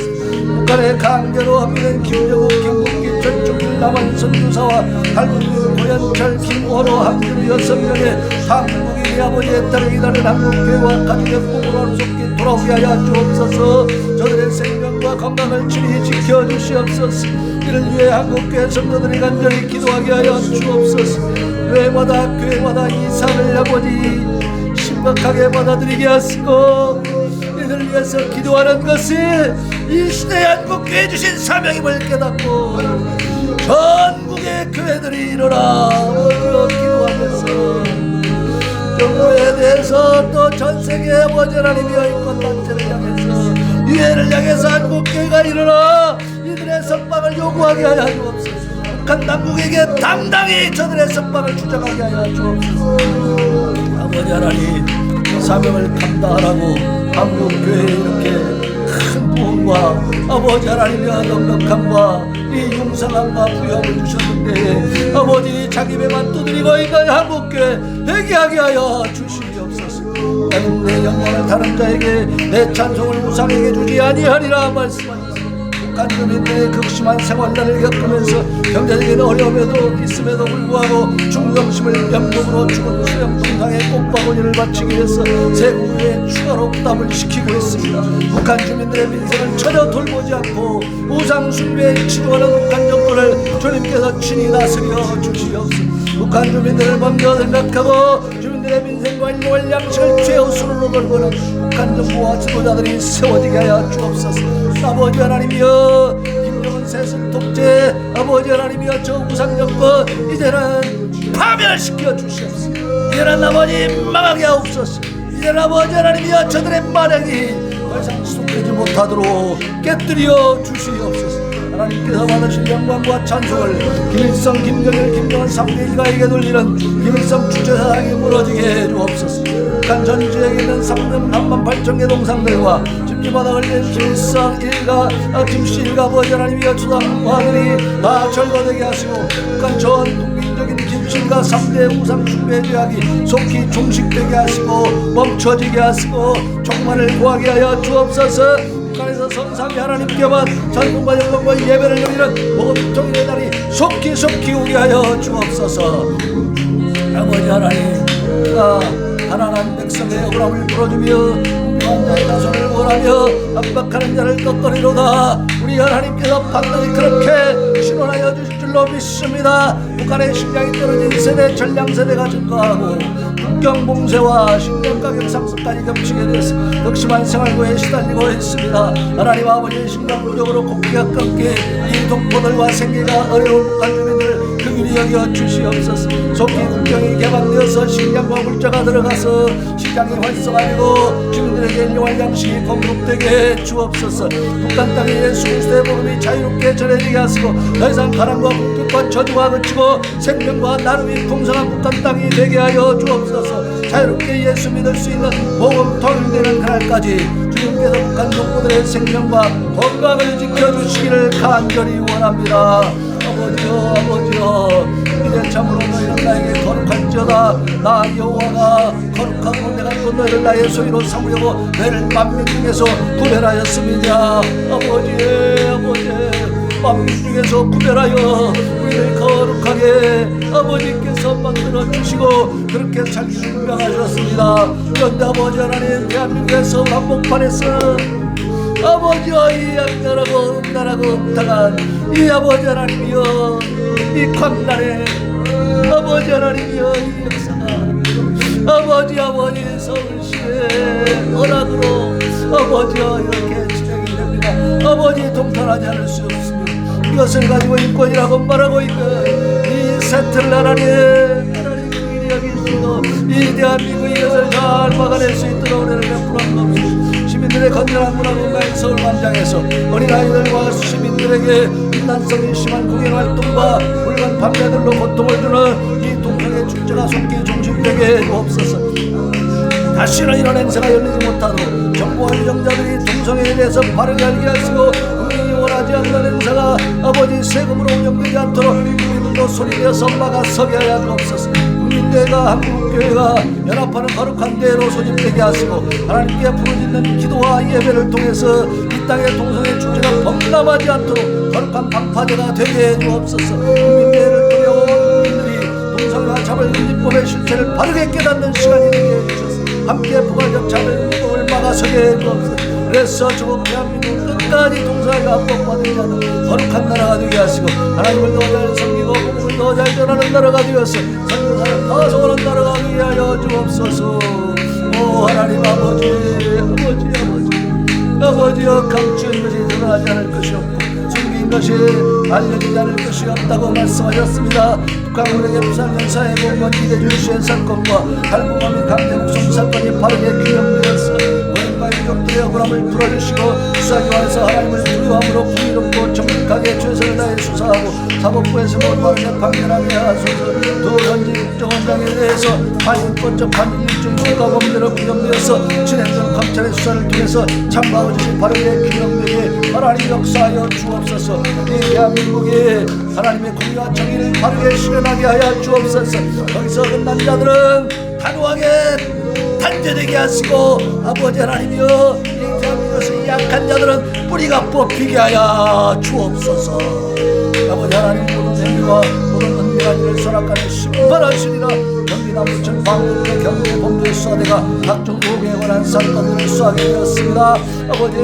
북한의 강제로 합의된 김정은, 김국기, 전종일, 남한선 유사와 달문유, 고현철, 김원호, 한규 6명의 한국인의 아버지의 딸을 기다린 한국교회와 가족의 꿈으로 하루속히 돌아오게 하여 주옵소서. 저들의 생명과 건강을 친히 지켜주시옵소서. 이를 위해 한국교회 성도들이 간절히 기도하게 하여 주옵소서. 교회마다 이 삶을 아버지 심각하게 받아들이게 하시고 이들을 위해서 기도하는 것이 이 시대에 한국교회 주신 사명임을 깨닫고 전국의 교회들이 일어나 기도하면서 정부에 대해서 또 전세계 아버지 하나님이여 인권단체를 향해서 유엔을 향해서 한국교회가 일어나 이들의 석방을 요구하게 하여 주옵소서. 북한 당국에게 당당히 저들의 석방을 주장하게 하여 주옵소서. 아버지 하나님 사명을 감당하라고 한국교회에 이렇게 큰 부흥과 아버지 하나님의 넉넉함과 이 용상함과 부여함을 주셨는데 아버지 자기 배만 두드리고 있는 한국교회 회개하게 하여 주시옵소서. 나는 내 영광을 다른 자에게 내 찬송을 우상에게 주지 아니하리라 말씀하셨습니다. 북한주민들의 극심한 생활난을 겪으면서 경제적인 어려움에도 있음에도 불구하고 중경심을 연봉으로 죽은 수령동상의 꽃바구니를 바치기 위해서 세국에 추가로 부담을 시키고 있습니다. 북한 주민들의 민생을 전혀 돌보지 않고 우상 숭배에 치료하는 북한 정권을 주님께서 친히 다스려 주시옵소서. 북한 주민들을 먼저 생각하고 주민들의 민생과 인류와 양식을 최우선으로 걸고는 북한 정부와 지도자들이 세워지게 하여 주옵소서. 아버지 하나님이여 김정은 세습 독재 아버지 하나님이여 저 우상 정권 이제는 파멸시켜 주시옵소서. 이제는 아버지 망하게 하옵소서. 이제는 아버지 하나님이여 저들의 마력이 더 이상 지속되지 못하도록 깨뜨려 주시옵소서. 하나님께서 받으실 영광과 찬송을 김일성, 김정일, 김정은 3대 일가에게 돌리는 김일성 주체사상이 무너지게 해주옵소서. 북한 전지역에 있는 3등 38,000개 동상들과 집집마다 걸린 김일성 일가, 김씨 일가 아버지 하나님이여 주당화들이 다 절거되게 하시고 북한 전 국민적인 김씨일가 3대 우상 숭배 죄악이 속히 종식되게 하시고 멈춰지게 하시고 종말을 구하게 하여 주옵소서. 북한에서 성삼위 하나님께만 찬송과 영광과 예배를 드리는 모든 종일의 날이 속히 오게 하여 주옵소서. 아버지 하나님 가난한 백성의 억울함을 풀어주며 공평한 자의 나손을 원하며 압박하는 자를 떳떳이로다. 우리 하나님께서 반드시 그렇게 신원하여 주실 줄로 믿습니다. 북한의 식량이 떨어진 세대 전량세대가 증가하고 국경봉쇄와 식량가격 상승까지 겹치게 되어서 극심한 생활고에 시달리고 있습니다. 하나님 아버지의 식량 부족으로 곡기가 끊게 이 동포들과 생계가 어려운 북한 주민들 긍휼히 여겨 주시옵소서. 속히 국경이 개방되어서 식량과 물자가 들어가서 시장이 활성화되고 주민들에게 일용할 양식이 공급되게 주옵소서. 북한 땅에 예수 그리스도의 복음이 자유롭게 전해지게 하시고 더 이상 가난과 궁핍과 저주가 그치고 생명과 나눔이 풍성한 북한 땅이 되게 하여 주옵소서. 자유롭게 예수 믿을 수 있는 복음 통일되는 그날까지 주님께서 북한 동포들의 생명과 건강을 지켜주시기를 간절히 원합니다. 아버지여 이제 참으로 너희는 나에게 거룩할지어다. 나 여호와가 거룩하고 내가 또 너희를 나의 소유로 삼으려고 너희를 만민 중에서 구별하였음이냐. 아버지 만민 중에서 구별하여 우리를 거룩하게 아버지께서 만들어주시고 그렇게 살기를 명하셨습니다. 그런데 아버지 하나님, 대한민국에서 한복판에서 아버지와 이 악랄하고 음란하고 음탕한 이 아버지 하나님이여, 이 광란에 아버지 하나님이여, 이 역사가 아버지 서울시의 허락으로 아버지여 이렇게 진행이 됩니다. 아버지 동탄하지 않을 수 없으며 이것을 가지고 인권이라고 말하고 있는 이 세트를 하나님 여기시고 이 대한민국 이것을 잘 막아낼 수 있도록 은혜를 베풀어 주옵소서. 시민들의 건전한 문화공간 서울 광장에서 어린아이들과 시민들에게 인난성이 심한 공연활동과 불관 판매들로 고통을 주는 이 동성애 축제가 속기 종식되게 해주옵소서. 다시는 이런 행사가 열리지 못하도록 정부와 유정자들이 동성애에 대해서 바르게 알게 하시고 국민이 원하지 않는 행사가 아버지 세금으로 운영되지 않도록 국민들도 소리내서 막아서게 하여 주옵소서. 국민대회가 한국교회가 연합하는 거룩한 대회로 소집되게 하시고 하나님께 부르짖는 기도와 예배를 통해서 이 땅의 동성애 축제가 범람하지 않도록 거룩한 방파제가 되게 해 주옵소서. 국민대회를 통해 온 국민들이 동성애와 자벌금지법의 실체를 바르게 깨닫는 시간이 되게 해 주셔서 함께 부가적 자벌금지법을 막아서게 해 주옵소서. 그래서 조국 대한민국 끝까지 동성애가 합법화되지 않는 거룩한 나라가 되게 하시고 하나님을 더 잘 섬기고 복음을 더 잘 전하는 나라가 되어서 선교사를 더 소원한 나라가 되게 하여 주옵소서. 오 하나님 아버지여, 감추인 것이 드러나지 않을 것이 없고 숨긴 것이 알려지지 않을 것이 없다고 말씀하셨습니다. 북한군에게 부산연사의 공무원 이대준 씨의 사건과 탈북민 강대국 송사건이 바르게 규명되었어 원인과 유족들의 억울함을 풀어주시고 수사기관에서 하나님을 두려움으로 풍요롭고 정직하게 최선을 다해 수사하고 사법부에서 올바르게 판결하게 하소서. 두 현지 국정원장에 대해서 반인권적 반인민주의 국가범죄로 규명되어서 진행된 검찰의 수사를 통해서 참과 의심이 바르게 규명되게 하나님 역사하여 주옵소서. 이 대한민국에 하나님의 공의와 정의를 바르게 실현하게 하여 주옵소서. 거기서 끝난 자들은 단호하게 단죄되게 하시고 아버지 하나님이여 이 대한민국에서 약한 자들은 뿌리가 뽑히게 하여 주옵소서. 아버지 하나님 모든 행위와 모든 은밀한 일을 선악간에 심판하시리라. 경기남부청 방문의 경제 범죄 수사대가 각종 의혹에 관한 사건들을 수하게 되었습니다. 아버지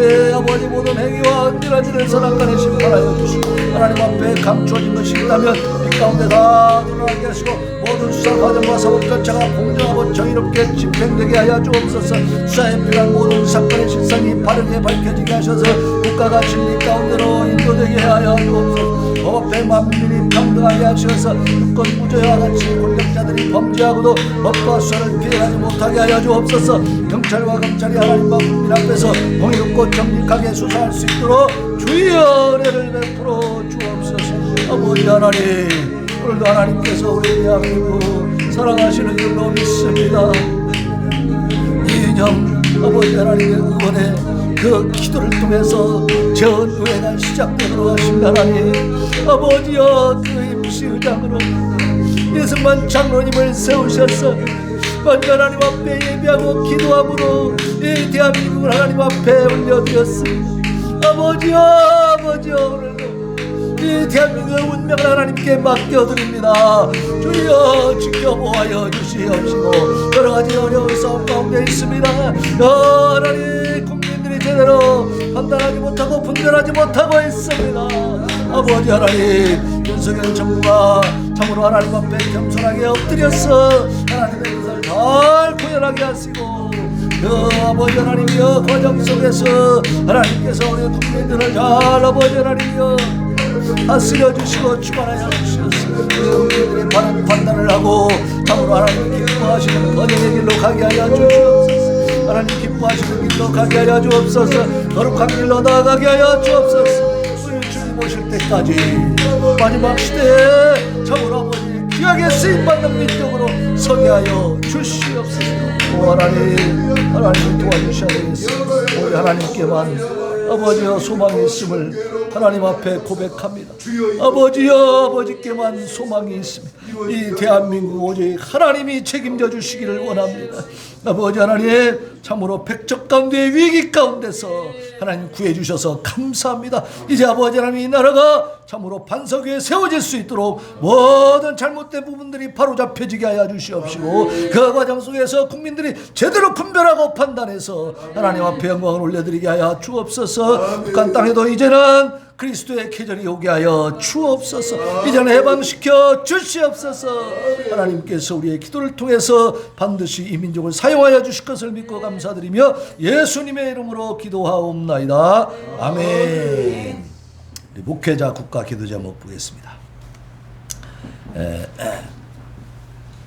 모든 행위와 은밀한 일을 선악간에 심판하여 주시고 하나님 앞에 감추어진 것이 있다면 이 가운데 다 드러나게 하시고 모든 수사 과정과 사법 절차가 공정하고 정의롭게 집행되게 하여 주옵소서. 수사에 필요한 모든 사건의 실상이 바르게 밝혀지게 하셔서 국가가 진리 가운데로 인도되게 하여 주옵소서. 법의 만민이 평등하게 하셔서 유권 무죄와 같이 권력자들이 범죄하고도 법과 수사를 피해가지 못하게 하여 주옵소서. 경찰과 검찰이 하나님과 국민 앞에서 공의롭고 정직하게 수사할 수 있도록 주여 은혜를 베풀어 주옵소서. 아버지 하나님, 오늘도 하나님께서 우리 대한민국 사랑하시는 줄로 믿습니다. 이인영 아버지 하나님의 응원에 그 기도를 통해서 전우회가 시작되도록 하신 하나님, 아버지여 그 임시의장으로 이승만 장로님을 세우셔서 먼저 하나님 앞에 예배하고 기도함으로 이 대한민국을 하나님 앞에 올려드렸습니다. 아버지여 오늘도 이 대한민국의 운명을 하나님께 맡겨드립니다. 주여 지켜보아여 주시옵시고 여러가지 어려운 싸움 가운데 있습니다. 하나님 국민들이 제대로 판단하지 못하고 분별하지 못하고 있습니다. 아버지 하나님, 윤석열 정부가 참으로 하나님 앞에 겸손하게 엎드려서 하나님의 뜻을 잘 구현하게 하시고 그 아버지 하나님이여 과정 속에서 하나님께서 우리 국민들을 잘 아버지 하나님이여 다스려 주시고 주관하여 주시옵소서. 국민들이 바른 판단을 하고 참으로 하나님 기뻐하시는 번영의 길로 가게 하여 주시옵소서. 하나님 기뻐하시는 길로 가게 하여 주옵소서. 거룩한 길로 나아가게 하여 주옵소서. 우리 주님 오실 때까지 마지막 시대에 참으로 아버지 귀하게 쓰임받는 민족으로 서게 하여 주시옵소서. 하나님 도와주셔야 되겠습니다. 우리 하나님께만 아버지여 소망이 있음을 하나님 앞에 고백합니다. 아버지여 아버지께만 소망이 있습니다. 이 대한민국 오직 하나님이 책임져 주시기를 원합니다. 아버지 하나님, 참으로 백적 가운데 위기 가운데서 하나님 구해주셔서 감사합니다. 이제 아버지 하나님, 이 나라가 참으로 반석 위에 세워질 수 있도록 모든 잘못된 부분들이 바로잡혀지게 하여 주시옵시고, 그 과정 속에서 국민들이 제대로 분별하고 판단해서 하나님 앞에 영광을 올려드리게 하여 주옵소서. 북한 땅에도 이제는 그리스도의 계절이 오게 하여 주옵소서. 이제는 해방시켜 주시옵소서. 하나님께서 우리의 기도를 통해서 반드시 이 민족을 사용하여 주실 것을 믿고 감사드리며 예수님의 이름으로 기도하옵나이다. 아멘. 목회자 국가 기도 제목 보겠습니다.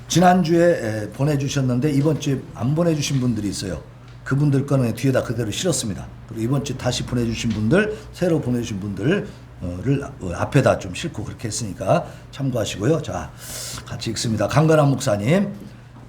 지난주에 보내주셨는데 이번 주에 안 보내주신 분들이 있어요. 그분들 거는 뒤에다 그대로 실었습니다. 그리고 이번 주 다시 보내주신 분들, 새로 보내주신 분들을 앞에다 좀 싣고 그렇게 했으니까 참고하시고요. 자, 같이 읽습니다. 강건한 목사님,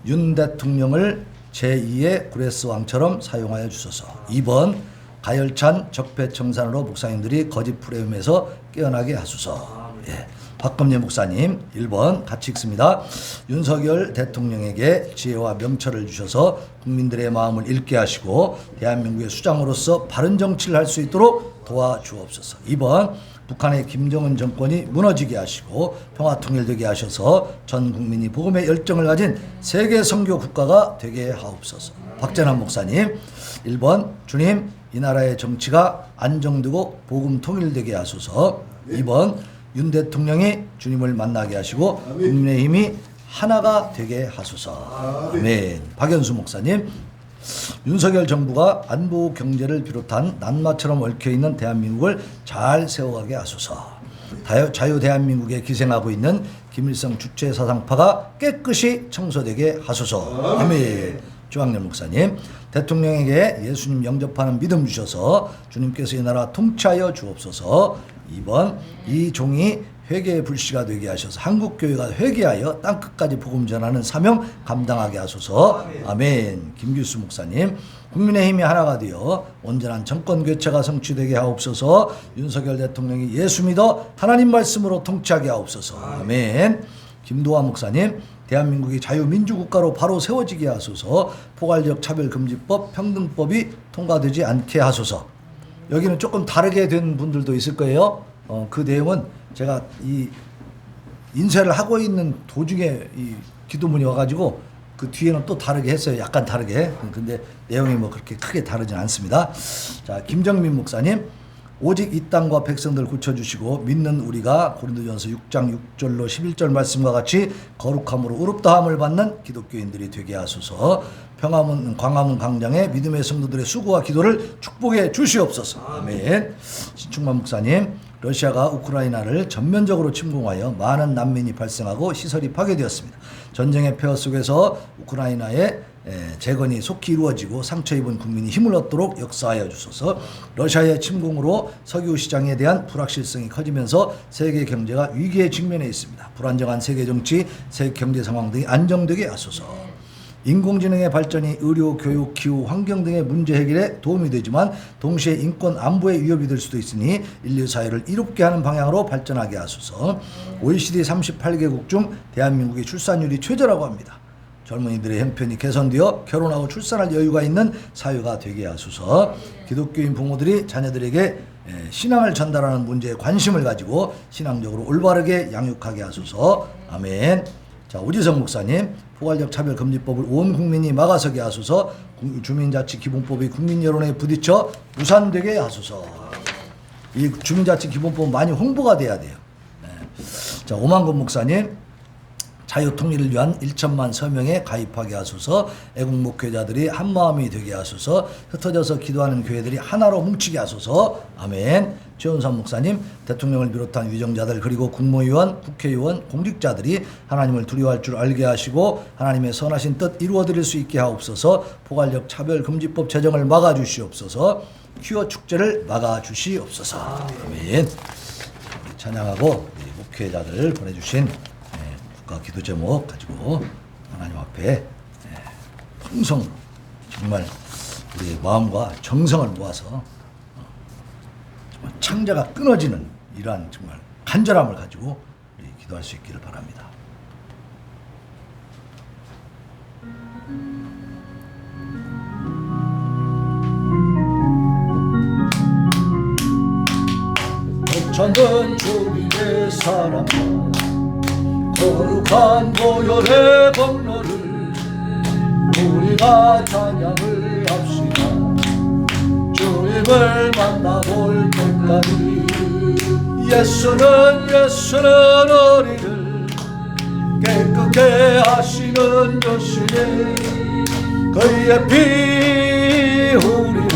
윤 대통령을 제2의 구레스 왕처럼 사용하여 주소서. 2번, 가열찬 적폐청산으로 목사님들이 거짓 프레임에서 깨어나게 하소서. 예. 박검예 목사님, 1번 같이 읽습니다. 윤석열 대통령에게 지혜와 명철을 주셔서 국민들의 마음을 읽게 하시고 대한민국의 수장으로서 바른 정치를 할 수 있도록 도와주옵소서. 2번, 북한의 김정은 정권이 무너지게 하시고 평화 통일되게 하셔서 전 국민이 복음의 열정을 가진 세계 선교 국가가 되게 하옵소서. 박재남 목사님, 1번, 주님, 이 나라의 정치가 안정되고 복음 통일되게 하소서. 2번, 윤 대통령이 주님을 만나게 하시고 국민의힘이 하나가 되게 하소서. 아멘. 박연수 목사님, 윤석열 정부가 안보 경제를 비롯한 난마처럼 얽혀있는 대한민국을 잘 세워가게 하소서. 자유 대한민국에 기생하고 있는 김일성 주체 사상파가 깨끗이 청소되게 하소서. 아멘. 조학렬 목사님, 대통령에게 예수님 영접하는 믿음 주셔서 주님께서 이 나라 통치하여 주옵소서. 2번, 이 종이 회개의 불씨가 되게 하셔서 한국교회가 회개하여 땅끝까지 복음 전하는 사명 감당하게 하소서. 아멘. 김규수 목사님, 국민의힘이 하나가 되어 온전한 정권 교체가 성취되게 하옵소서. 윤석열 대통령이 예수 믿어 하나님 말씀으로 통치하게 하옵소서. 아멘. 김도환 목사님, 대한민국이 자유민주국가로 바로 세워지게 하소서. 포괄적 차별금지법, 평등법이 통과되지 않게 하소서. 여기는 조금 다르게 된 분들도 있을 거예요. 그 내용은 제가 이 인쇄를 하고 있는 도중에 이 기도문이 와가지고 그 뒤에는 또 다르게 했어요. 약간 다르게. 근데 내용이 뭐 그렇게 크게 다르진 않습니다. 자, 김정민 목사님, 오직 이 땅과 백성들 고쳐주시고 믿는 우리가 고린도전서 6장 6절로 11절 말씀과 같이 거룩함으로 의롭다함을 받는 기독교인들이 되게 하소서. 평화문 광화문 광장의 믿음의 성도들의 수고와 기도를 축복해 주시옵소서. 아멘. 신충만 목사님, 러시아가 우크라이나를 전면적으로 침공하여 많은 난민이 발생하고 시설이 파괴되었습니다. 전쟁의 폐허 속에서 우크라이나의 재건이 속히 이루어지고 상처 입은 국민이 힘을 얻도록 역사하여 주소서. 러시아의 침공으로 석유 시장에 대한 불확실성이 커지면서 세계 경제가 위기에 직면해 있습니다. 불안정한 세계 정치, 세계 경제 상황 등이 안정되게 하소서. 인공지능의 발전이 의료, 교육, 기후, 환경 등의 문제 해결에 도움이 되지만 동시에 인권 안보에 위협이 될 수도 있으니 인류 사회를 이롭게 하는 방향으로 발전하게 하소서. OECD 38개국 중 대한민국의 출산율이 최저라고 합니다. 젊은이들의 형편이 개선되어 결혼하고 출산할 여유가 있는 사회가 되게 하소서. 기독교인 부모들이 자녀들에게 신앙을 전달하는 문제에 관심을 가지고 신앙적으로 올바르게 양육하게 하소서. 아멘. 자, 오지성 목사님, 포괄적 차별금지법을 온 국민이 막아서게 하소서. 주민자치기본법이 국민 여론에 부딪혀 무산되게 하소서. 이 주민자치기본법은 많이 홍보가 돼야 돼요. 네. 자, 오만건 목사님, 자유통일을 위한 1천만 서명에 가입하게 하소서. 애국목회자들이 한마음이 되게 하소서. 흩어져서 기도하는 교회들이 하나로 뭉치게 하소서. 아멘. 최은선 목사님, 대통령을 비롯한 위정자들 그리고 국무위원, 국회의원, 공직자들이 하나님을 두려워할 줄 알게 하시고 하나님의 선하신 뜻 이루어드릴 수 있게 하옵소서. 포괄적 차별금지법 제정을 막아주시옵소서. 퀴어 축제를 막아주시옵소서. 아멘. 찬양하고 목회자들 보내주신 국가 기도 제목 가지고 하나님 앞에 풍성 정말 우리의 마음과 정성을 모아서 정말 창자가 끊어지는 이러한 정말 간절함을 가지고 우리 기도할 수 있기를 바랍니다. 벅찬 주님의 사랑과 거룩한 보혈의 공로를 우리가 찬양을 합시다. 주님을 만나볼 때까지 예수는 우리를 깨끗게 하시는 것이네. 그의 피 우리를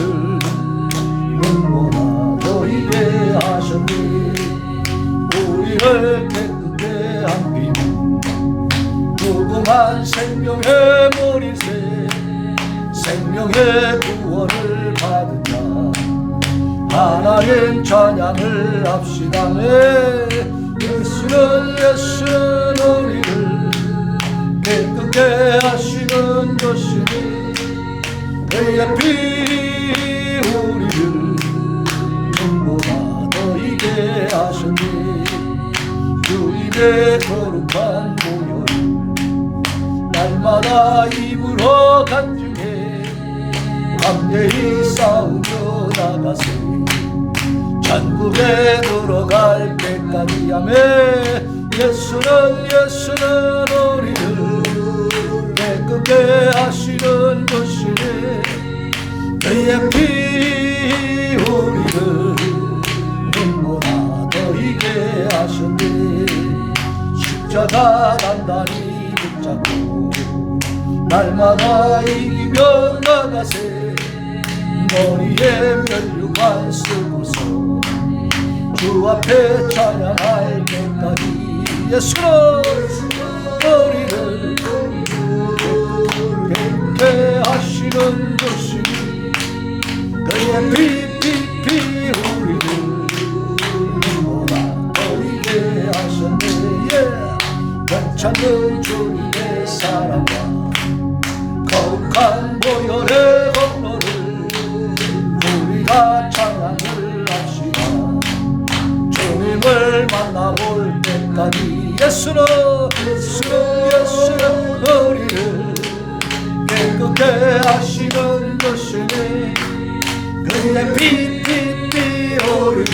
눈보다 더이게 하셨니. 우리를 깨끗게 한 피는 무궁한 생명의 머리새 생명의 구원을 받은 자 하나님 찬양을 합시다. 예수는 우리를 깨끗게 하시는 것이니 그의 피 우리를 눈보다 더이게 하셨니. 주님의 거룩한 보혈 날마다 입으로 간증해 담대히 싸우며 나가세. 천국에 들어갈 때까지 하매 예수는 우리를 깨끗게 하시는 것이네. 그의 피 우리를 눈보다 더이게 하셨네. 십자가 단단히 붙잡고 날마다 이기며 나가세. 머리에 면류관 쓰고서 주 앞에 찬양할 때까지 예수는 우리를 깨끗게 하시는 것이니 그의 피 우리를 눈보다 더이게 하셨네. 괜찮은 주님의 사랑과 거룩한 보혈의 공로를 우리가 찬양을 합시다. 주님을 만나볼 때까지 예수는 우리를 깨끗게 하시는 것이니 그의 피 우리를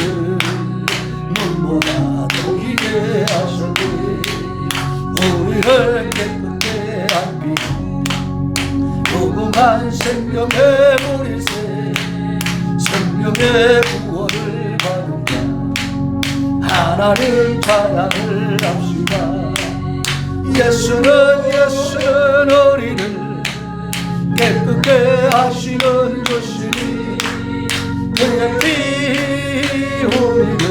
눈보다 더이게 하셨니. 우리를 깨끗게 한 피 무궁한 생명의 보리새 생명의 구원을 받은 자 하나님 찬양을 합시다. 예수는 우리를 깨끗게 하시는 것이니 그의 피 우리를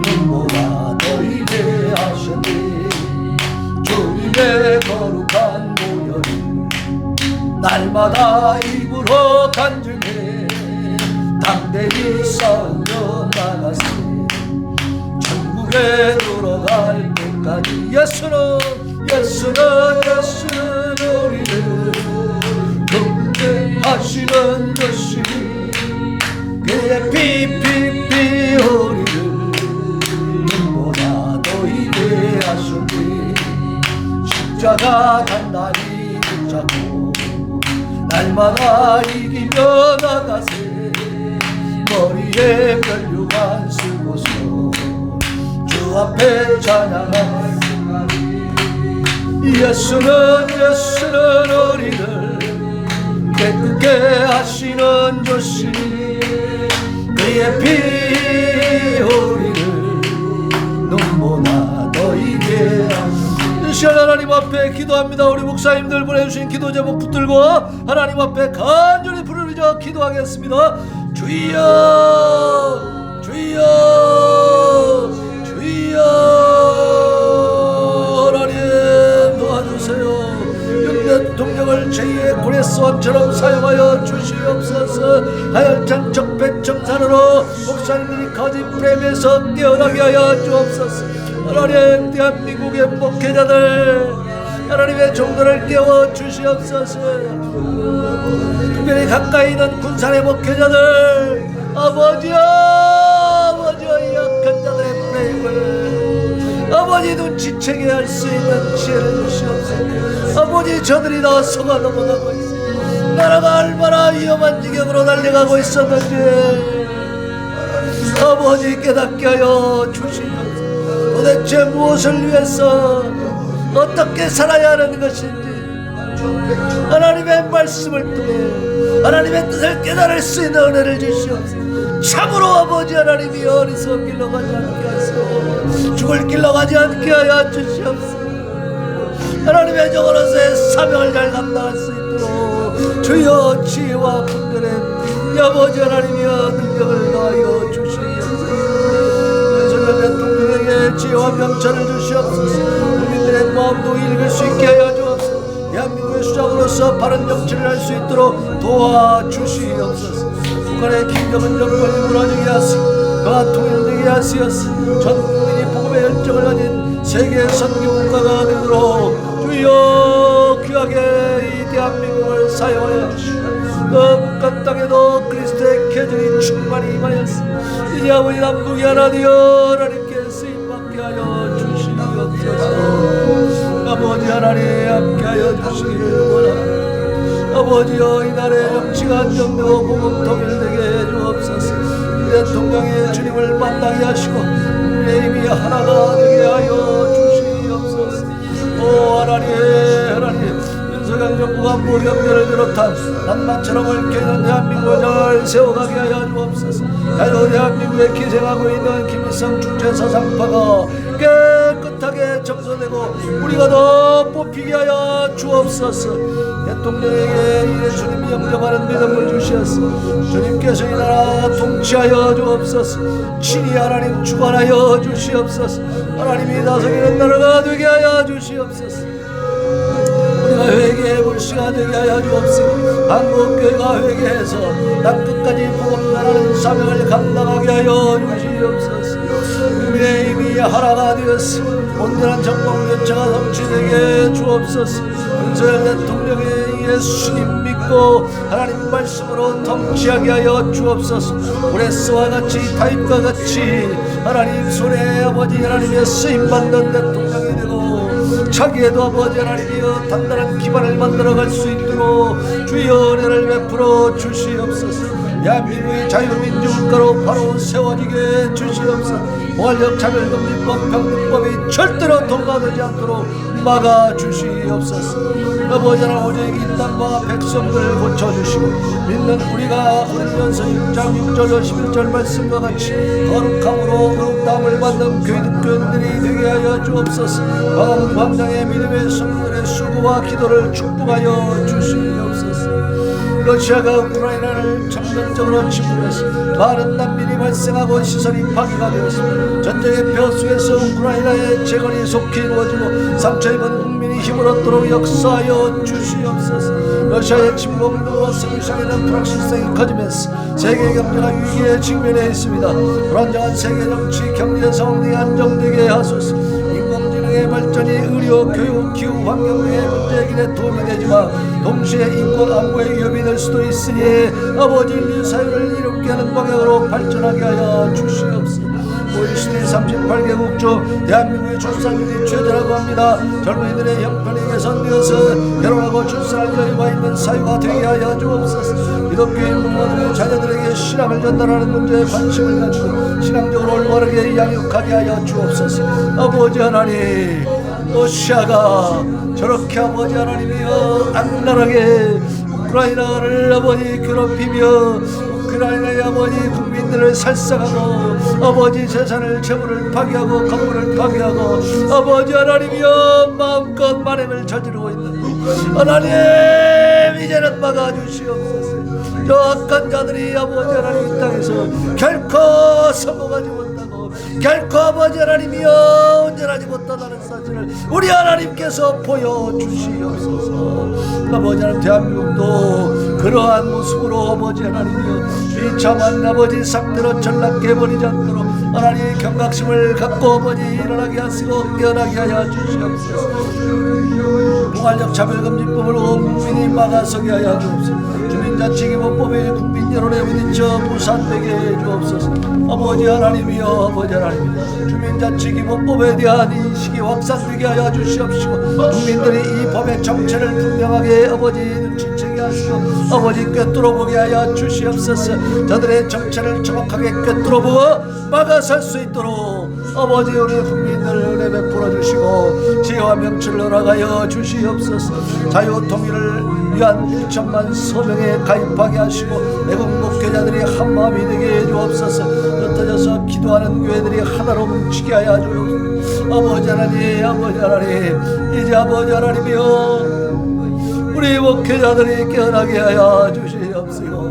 눈보다 더이게 하셨니. 주님의 거룩한 보혈이 날마다 입으로 간증해 담대히 싸우며 나가세. 천국에 들어갈 때까지 예수는 우리를 깨끗게 하시는 것이니 그의 피 우리를 눈보다 더이게 하셨니. 십자가 단단히 붙잡고 날마다 이기며 나가세. 머리에 면류관 쓰고서 주 앞에 찬양할 예수는 우리를 깨끗게 하시는 것이니 그의 피 우리를 눈보다 더이게 하시니. 이 시간 하나님 앞에 기도합니다. 우리 목사님들 보내주신 기도 제목 붙들고 하나님 앞에 간절히 부르짖어 기도하겠습니다. 주여 주여 주여 하나님 도와주세요. 대통령을 제2의 고레스왕처럼 사용하여 주시옵소서. 하열찬 적폐청산으로 목사님들이 거짓 프레임에서 깨어나게 하여 주옵소서. 하나님 대한민국의 목회자들 하나님의 종들을 깨워 주시옵소서. 특별히 가까이 있는 군산의 목회자들 아버지여 이 약한 자들의 프레임을 아버지 아버지 눈치채게 할 수 있는 지혜를 주시옵소서. 아버지 저들이 다 속아 넘어가고 있어. 나라가 얼마나 위험한 지경으로 달려가고 있었는지 아버지 깨닫게 하여 주시옵소서. 도대체 무엇을 위해서 어떻게 살아야 하는 것인지 하나님의 말씀을 통해 하나님의 뜻을 깨달을 수 있는 은혜를 주시옵소서. 참으로 아버지 하나님이 어리석은 길로 가지 않게 하시고 죽을 길로 가지 않게 하여 주시옵소서. 하나님의 종으로서의 사명을 잘 감당할 수 있도록 주여 지혜와 분별의 아버지 하나님이여 능력을 더하여 주시옵소서. 윤석열 대통령에게 지혜와 명철을 주시옵소서. 국민들의 마음도 읽을 수 있게 하여 주옵소서. 대한민국의 수장으로서 바른 정치를 할 수 있도록 도와주시옵소서. 북한의 김정은 정권이 무너지게 하시고 그가 통일되게 하시옵소서. 전 국민이 복음의 열정을 가진 세계 선교 국가가 되도록 주여 귀하게 이 대한민국을 사용하여 주시고 그 북한 땅에도 그리스도의 계절이 충만히 임하였으니 이제 아버지 남북이 하나 되어 하나님께 쓰임받게 하여 주시옵소서. 아버지 하나님 함께하여 주시기를 원합니다. 아버지여 이 나라의 정치가 안정되고 복음 통일되게 해 주옵소서. 이 대통령이 주님을 만나게 하시고 우리의 힘이 하나가 되게 하여 주시옵소서. 오 하나님 윤석열 정부가 무경제를 비롯한 낱마처럼 얽혀있는 대한민국을 잘 세워가게 하여 주옵소서. 자유 대한민국에 기생하고 있는 김일성 주체 사상파가 깨끗하게 정서되고 우리가 더 뽑히게 하여 주옵소서. 대통령에게 이 예수님이 영접하는 믿음을 주시옵소서. 주님께서 이 나라 통치하여 주옵소서. 친히 하나님 주관하여 주시옵소서. 하나님이 다스리는 나라가 되게 하여 주시옵소서. 우리가 회개해 볼 시간 되게 하여 주옵소서. 한국교회가 회개해서 땅끝까지 복음 전하는 사명을 감당하게 하여 주시옵소서. 국민의 힘이 하나가 되었으 온전한 정복연차가 성취되게 주옵소서. 윤석열 대통령의 예수님 믿고 하나님 말씀으로 통치하게 하여 주옵소서. 브레스와 같이 다윗과 같이 하나님 손에 아버지 하나님의 쓰임받는 대통령이 되고 자기에도 아버지 하나님이여 단단한 기반을 만들어갈 수 있도록 주여 은혜를 베풀어 주시옵소서. 대한민국의 자유민주국가로 바로 세워지게 주시옵소서. 원력 차별금지법 평등법이 절대로 통과되지 않도록 막아주시옵소서. 아버지 하나님 오직 이 땅과 백성들을 고쳐주시고 믿는 우리가 고린도전서 6장 6절 11절 말씀과 같이 거룩함으로 거룩함을 받는 교인들이 되게 하여 주옵소서. 광장의 믿음의 성들의 수고와 기도를 축복하여 주시옵소서. 러시아가 우크라이나를 전면적으로 침공해서 많은 난민이 발생하고 시설이 파괴가 되었습니다. 전쟁의 뼈 속에서 우크라이나의 재건이 속히 이루어지고 상처 입은 국민이 힘을 얻도록 역사하여 주시옵소서. 러시아의 침공으로 세계상에는 불확실성이 커지면서 세계 경제가 위기에 직면해 있습니다. 불안정한 세계 정치 경제 상황이 안정되게 하소서. 인공지능의 발전이 의료, 교육, 기후, 환경 등의 문제 해결에 도움이 되지만 동시에 인권 안보의 위협이 될 수도 있으니 아버지 인류 사회를 이롭게 하는 방향으로 발전하게 하여 주시옵소서. OECD 38개국 중 대한민국의 출산율이 최저라고 합니다. 젊은이들의 형편이 개선되어서 결혼하고 출산할 여유가 있는 사회가 되게 하여 주옵소서. 기독교인 부모들의 자녀들에게 신앙을 전달하는 문제에 관심을 가지고 신앙적으로 올바르게 양육하게 하여 주옵소서. 아버지 하나님 러시아가 저렇게 아버지 하나님이여 악랄하게 우크라이나를 아버지 괴롭히며 우크라이나의 아버지 국민들을 살상하고 아버지 재산을 재물을 파괴하고 건물을 파괴하고 아버지 하나님이여 마음껏 만행을 저지르고 있는 하나님 이제는 막아주시옵소서. 저 악한 자들이 아버지 하나님 이 땅에서 결코 성공하지 못하고 결코 아버지 하나님이여 온전하지 못하다는 사실을 우리 하나님께서 보여주시옵소서. 아버지 하나님 대한민국도 그러한 모습으로 아버지 하나님이여 비참한 아버지 상태로 전락해버리지 않도록 하나님 경각심을 갖고 아버지 일어나게 하시고 깨어나게 하여 주시옵소서. 무관력 차별금지법을 온 국민이 막아서게 하여 주옵소서. 주민 주민자치기본법에 국민 여론에 부딪혀 무산되게 해 주옵소서. 아버지 하나님이여, 아버지 하나님, 주민자치기본법에 대한 인식이 확산되게 하여 주시옵시고, 국민들이 이 법의 정체를 분명하게 아버지 눈치채게 하시고 아버지 꿰뚫어보게 하여 주시옵소서. 저들의 정체를 정확하게 꿰뚫어보고 막아설 수 있도록 아버지 우리 국민들 은혜 베풀어 주시고 지혜와 명철을 허락하여 주시옵소서. 자유통일을 위한 1천만 서명에 가입하게 하시고 애국 목회자들이 한마음이 되게 해 주옵소서. 흩어져서 기도하는 교회들이 하나로 뭉치게 하여 주옵소서. 아버지 하나님, 아버지 하나님, 이제 아버지 하나님이여 우리 목회자들이 깨어나게 하여 주시옵시고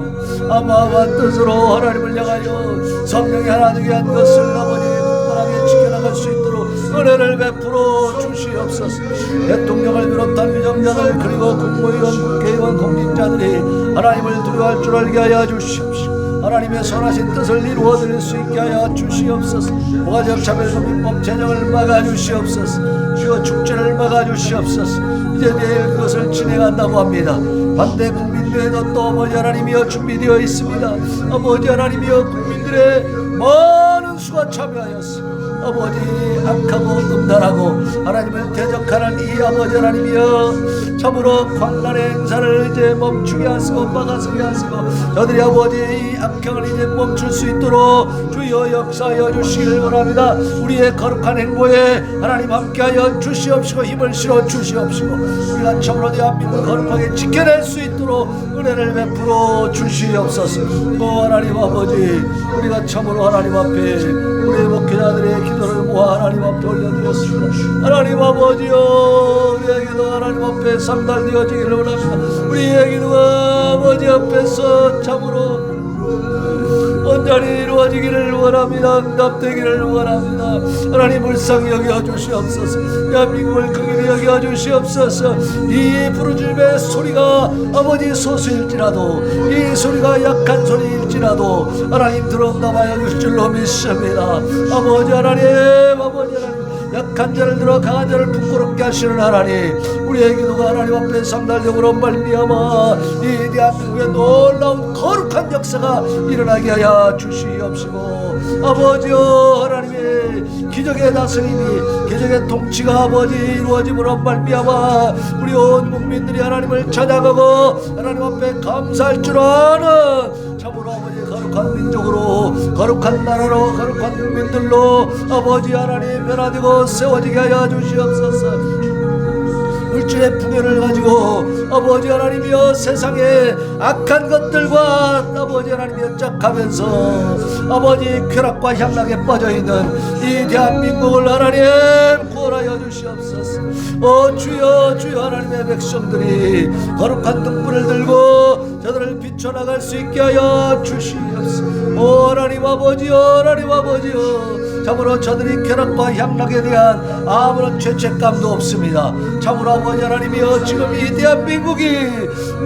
한마음한 뜻으로 하나님을 향하여 성령이 하나 되게 한 것을 아버지 굳건하게 지켜나갈 수 있도록 은혜를 베풀어 주시옵소서. 대통령을 비롯한 위정자들 그리고 국무위원, 국회의원, 공직자들이 하나님을 두려워할 줄 알게 하여 주시옵시고 하나님의 선하신 뜻을 이루어드릴 수 있게 하여 주시옵소서. 부가적 차별금융법 제정을 막아주시옵소서. 주여 축제를 막아주시옵소서. 이제 내일 그것을 진행한다고 합니다. 반대 국민대회도 또 아버지 하나님이여 준비되어 있습니다. 아버지 하나님이여 국민들의 많은 수가 참여하였습니다. 아버지 악하고 음란하고 하나님을 대적하는 이 아버지 하나님이여 참으로 광란의 행사를 이제 멈추게 하시고 막아서게 하시고 저들이 아버지 이 악행을 이제 멈출 수 있도록 주여 역사하여 주시길 원합니다. 우리의 거룩한 행보에 하나님 함께하여 주시옵시고 힘을 실어 주시옵시고 우리가 참으로 대한민국을 거룩하게 지켜낼 수 있도록 은혜를 베풀어 주시옵소서. 하나님 아버지 우리가 참으로 하나님 앞에 우리 목회자들의 기도를 모아 하나님 앞에 올려드렸습니다. 하나님 아버지여 우리의 기도 하나님 앞에 상달되어지기를 원합니다. 우리의 기도가 아버지 앞에서 참으로 온전히 이루어지기를 원합니다. 응답되기를 원합니다. 하나님 불쌍히 여겨주시옵소서. 대한민국을 긍휼히 여겨주시옵소서. 이 부르짖음의 소리가 아버지 소수일지라도 이 소리가 약한 소리일지라도 하나님 들어온다마여 주실 줄로 믿습니다. 아버지 하나님, 아버지 하나님, 약한 자를 들어 강한 자를 부끄럽게 하시는 하나님, 우리의 기도가 하나님 앞에 상달력으로 말미암아 이 대한민국의 놀라운 거룩한 역사가 일어나게 하여 주시옵시고 아버지여 하나님의 기적의 다스림이 기적의 통치가 아버지 이루어짐으로 말미암아 우리 온 국민들이 하나님을 찾아가고 하나님 앞에 감사할 줄 아는 참으로 아버지 거룩한 민족으로 거룩한 나라로 거룩한 국민들로 아버지 하나님 변화되고 세워지게 하여 주시옵소서. 물질의 풍요를 가지고 아버지 하나님이여 세상에 악한 것들과 아버지 하나님이여 짝하면서 아버지 쾌락과 향락에 빠져있는 이 대한민국을 하나님 구원하여 주시옵소서. 주여 주여 하나님의 백성들이 거룩한 등불을 들고 저들을 비춰나갈 수 있게 하여 주시옵소서. 하나님 아버지여 하나님 아버지여 참으로 저들이 쾌락과 향락에 대한 아무런 죄책감도 없습니다. 참으로 아버지 하나님이여 지금 이 대한민국이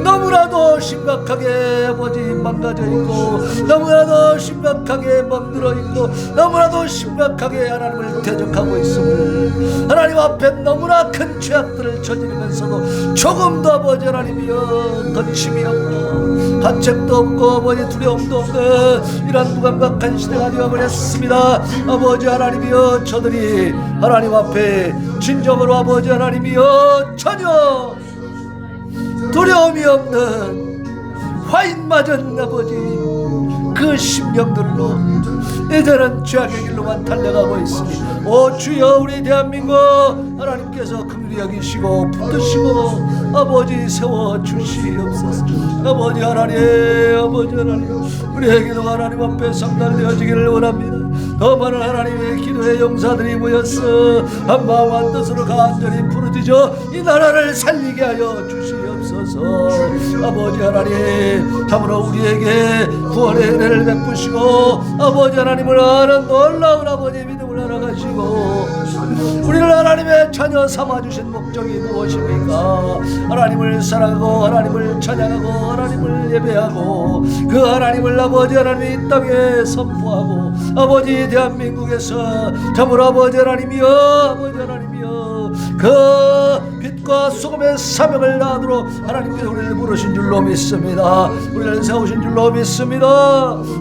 너무나도 심각하게 아버지 망가져 있고 너무나도 심각하게 멍들어 있고 너무나도 심각하게 하나님을 대적하고 있음을 하나님 앞에 너무나 큰 죄악들을 저지르면서도 조금도 아버지 하나님이여 거침이 없고 가책도 없고 아버지 두려움도 없는 이런 무감각한 시대가 되어버렸습니다. 아버지 하나님이여 저들이 하나님 앞에 진정으로 아버지 하나님이여 전혀 두려움이 없는 화인 맞은 아버지 그 심령들로 이제는 죄악의 길로만 달려가고 있으니 주여 우리 대한민국 하나님께서 긍휼히 여기시고 붙드시고 아버지 세워주시옵소서. 아버지 하나님 아버지 하나님 우리의 기도가 하나님 앞에 상달되어지기를 원합니다. 더 많은 하나님의 기도의 용사들이 모였어 한마음 한뜻으로 간절히 부르짖어 이 나라를 살리게 하여 주시옵소서. 아버지 하나님 참으로 우리에게 구원의 은혜를 베푸시고 아버지 하나님을 아는 놀라운 아버지 믿음을 알아가시고 우리를 하나님의 자녀 삼아주신 목적이 무엇입니까? 하나님을 사랑하고 하나님을 찬양하고 하나님을 예배하고 그 하나님을 아버지 하나님 이 땅에 선포하고 아버지 대한민국에서 참으로 아버지 하나님이여 아버지 하나님이여 그 빛과 소금의 사명을 다하도록 하나님께서 우리를 부르신 줄로 믿습니다. 우리를 세우신 줄로 믿습니다.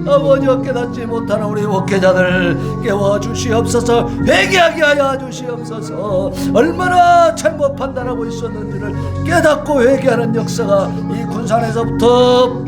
아버지여, 깨닫지 못하는 우리 목회자들 깨워주시옵소서. 회개하게 하여 주시옵소서. 얼마나 잘못 판단하고 있었는지를 깨닫고 회개하는 역사가 이 군산에서부터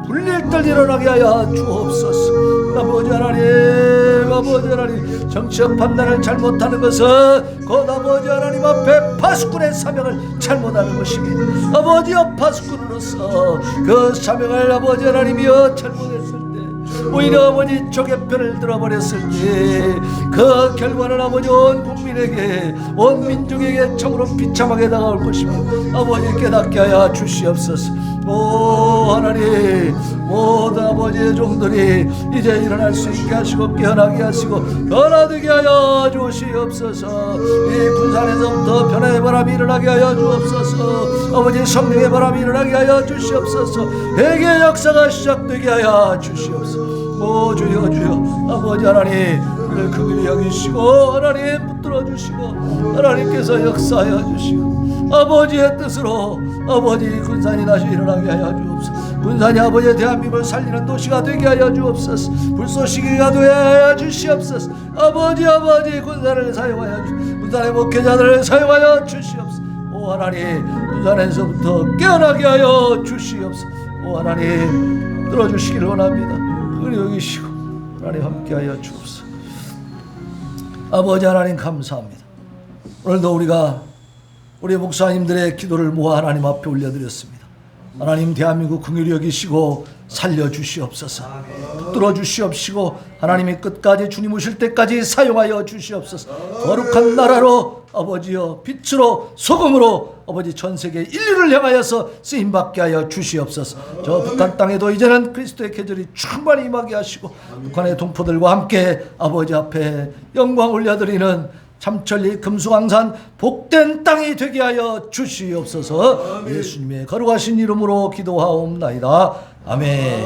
불릴듯 일어나게 하여 주옵소서. 아버지 하나님, 아버지 하나님, 정치적 판단을 잘못하는 것은 곧 아버지 하나님 앞에 파수꾼의 사명을 잘못하는 것입니다. 아버지여, 파수꾼으로서 그 사명을 아버지 하나님이여 잘못했을 때, 오히려 아버지 적의 편을 들어버렸을 때 그 결과는 아버지 온 국민에게, 온 민족에게 참으로 비참하게 다가올 것입니다. 아버지 깨닫게 하여 주시옵소서. 오 하나님, 모든 아버지의 종들이 이제 일어날 수 있게 하시고 깨어나게 하시고 변화되게 하여 주시옵소서. 이 군산에서부터 변화의 바람이 일어나게 하여 주옵소서. 아버지 성령의 바람이 일어나게 하여 주시옵소서. 회개의 역사가 시작되게 하여 주시옵소서. 오 주여, 주여, 아버지 하나님, 우리를 긍휼히 여기시고 하나님 붙들어 주시고 하나님께서 역사하여 주시고 아버지의 뜻으로 아버지 군산이 다시 일어나게 하여 주옵소서. 군산이 아버지의 대한민국을 살리는 도시가 되게 하여 주옵소서. 불쏘시개가 되게 하여 주시옵소서. 아버지, 아버지 군산을 사용하여 주시옵소서. 군산의 목회자들을 사용하여 주시옵소서. 오 하나님, 군산에서부터 깨어나게 하여 주시옵소서. 오 하나님, 들어주시기를 원합니다. 그리 여기시고 하나님 함께하여 주옵소서. 아버지 하나님 감사합니다. 오늘도 우리가 우리 목사님들의 기도를 모아 하나님 앞에 올려드렸습니다. 하나님, 대한민국 긍휼히 여기시고 살려주시옵소서. 붙들어 주시옵시고 하나님이 끝까지 주님 오실 때까지 사용하여 주시옵소서. 거룩한 나라로 아버지여, 빛으로 소금으로 아버지 전세계 인류를 향하여서 쓰임받게 하여 주시옵소서. 저 북한 땅에도 이제는 그리스도의 계절이 충만히 임하게 하시고 북한의 동포들과 함께 아버지 앞에 영광 올려드리는 참천리 금수강산 복된 땅이 되게 하여 주시옵소서. 예수님의 거룩하신 이름으로 기도하옵나이다. 아멘.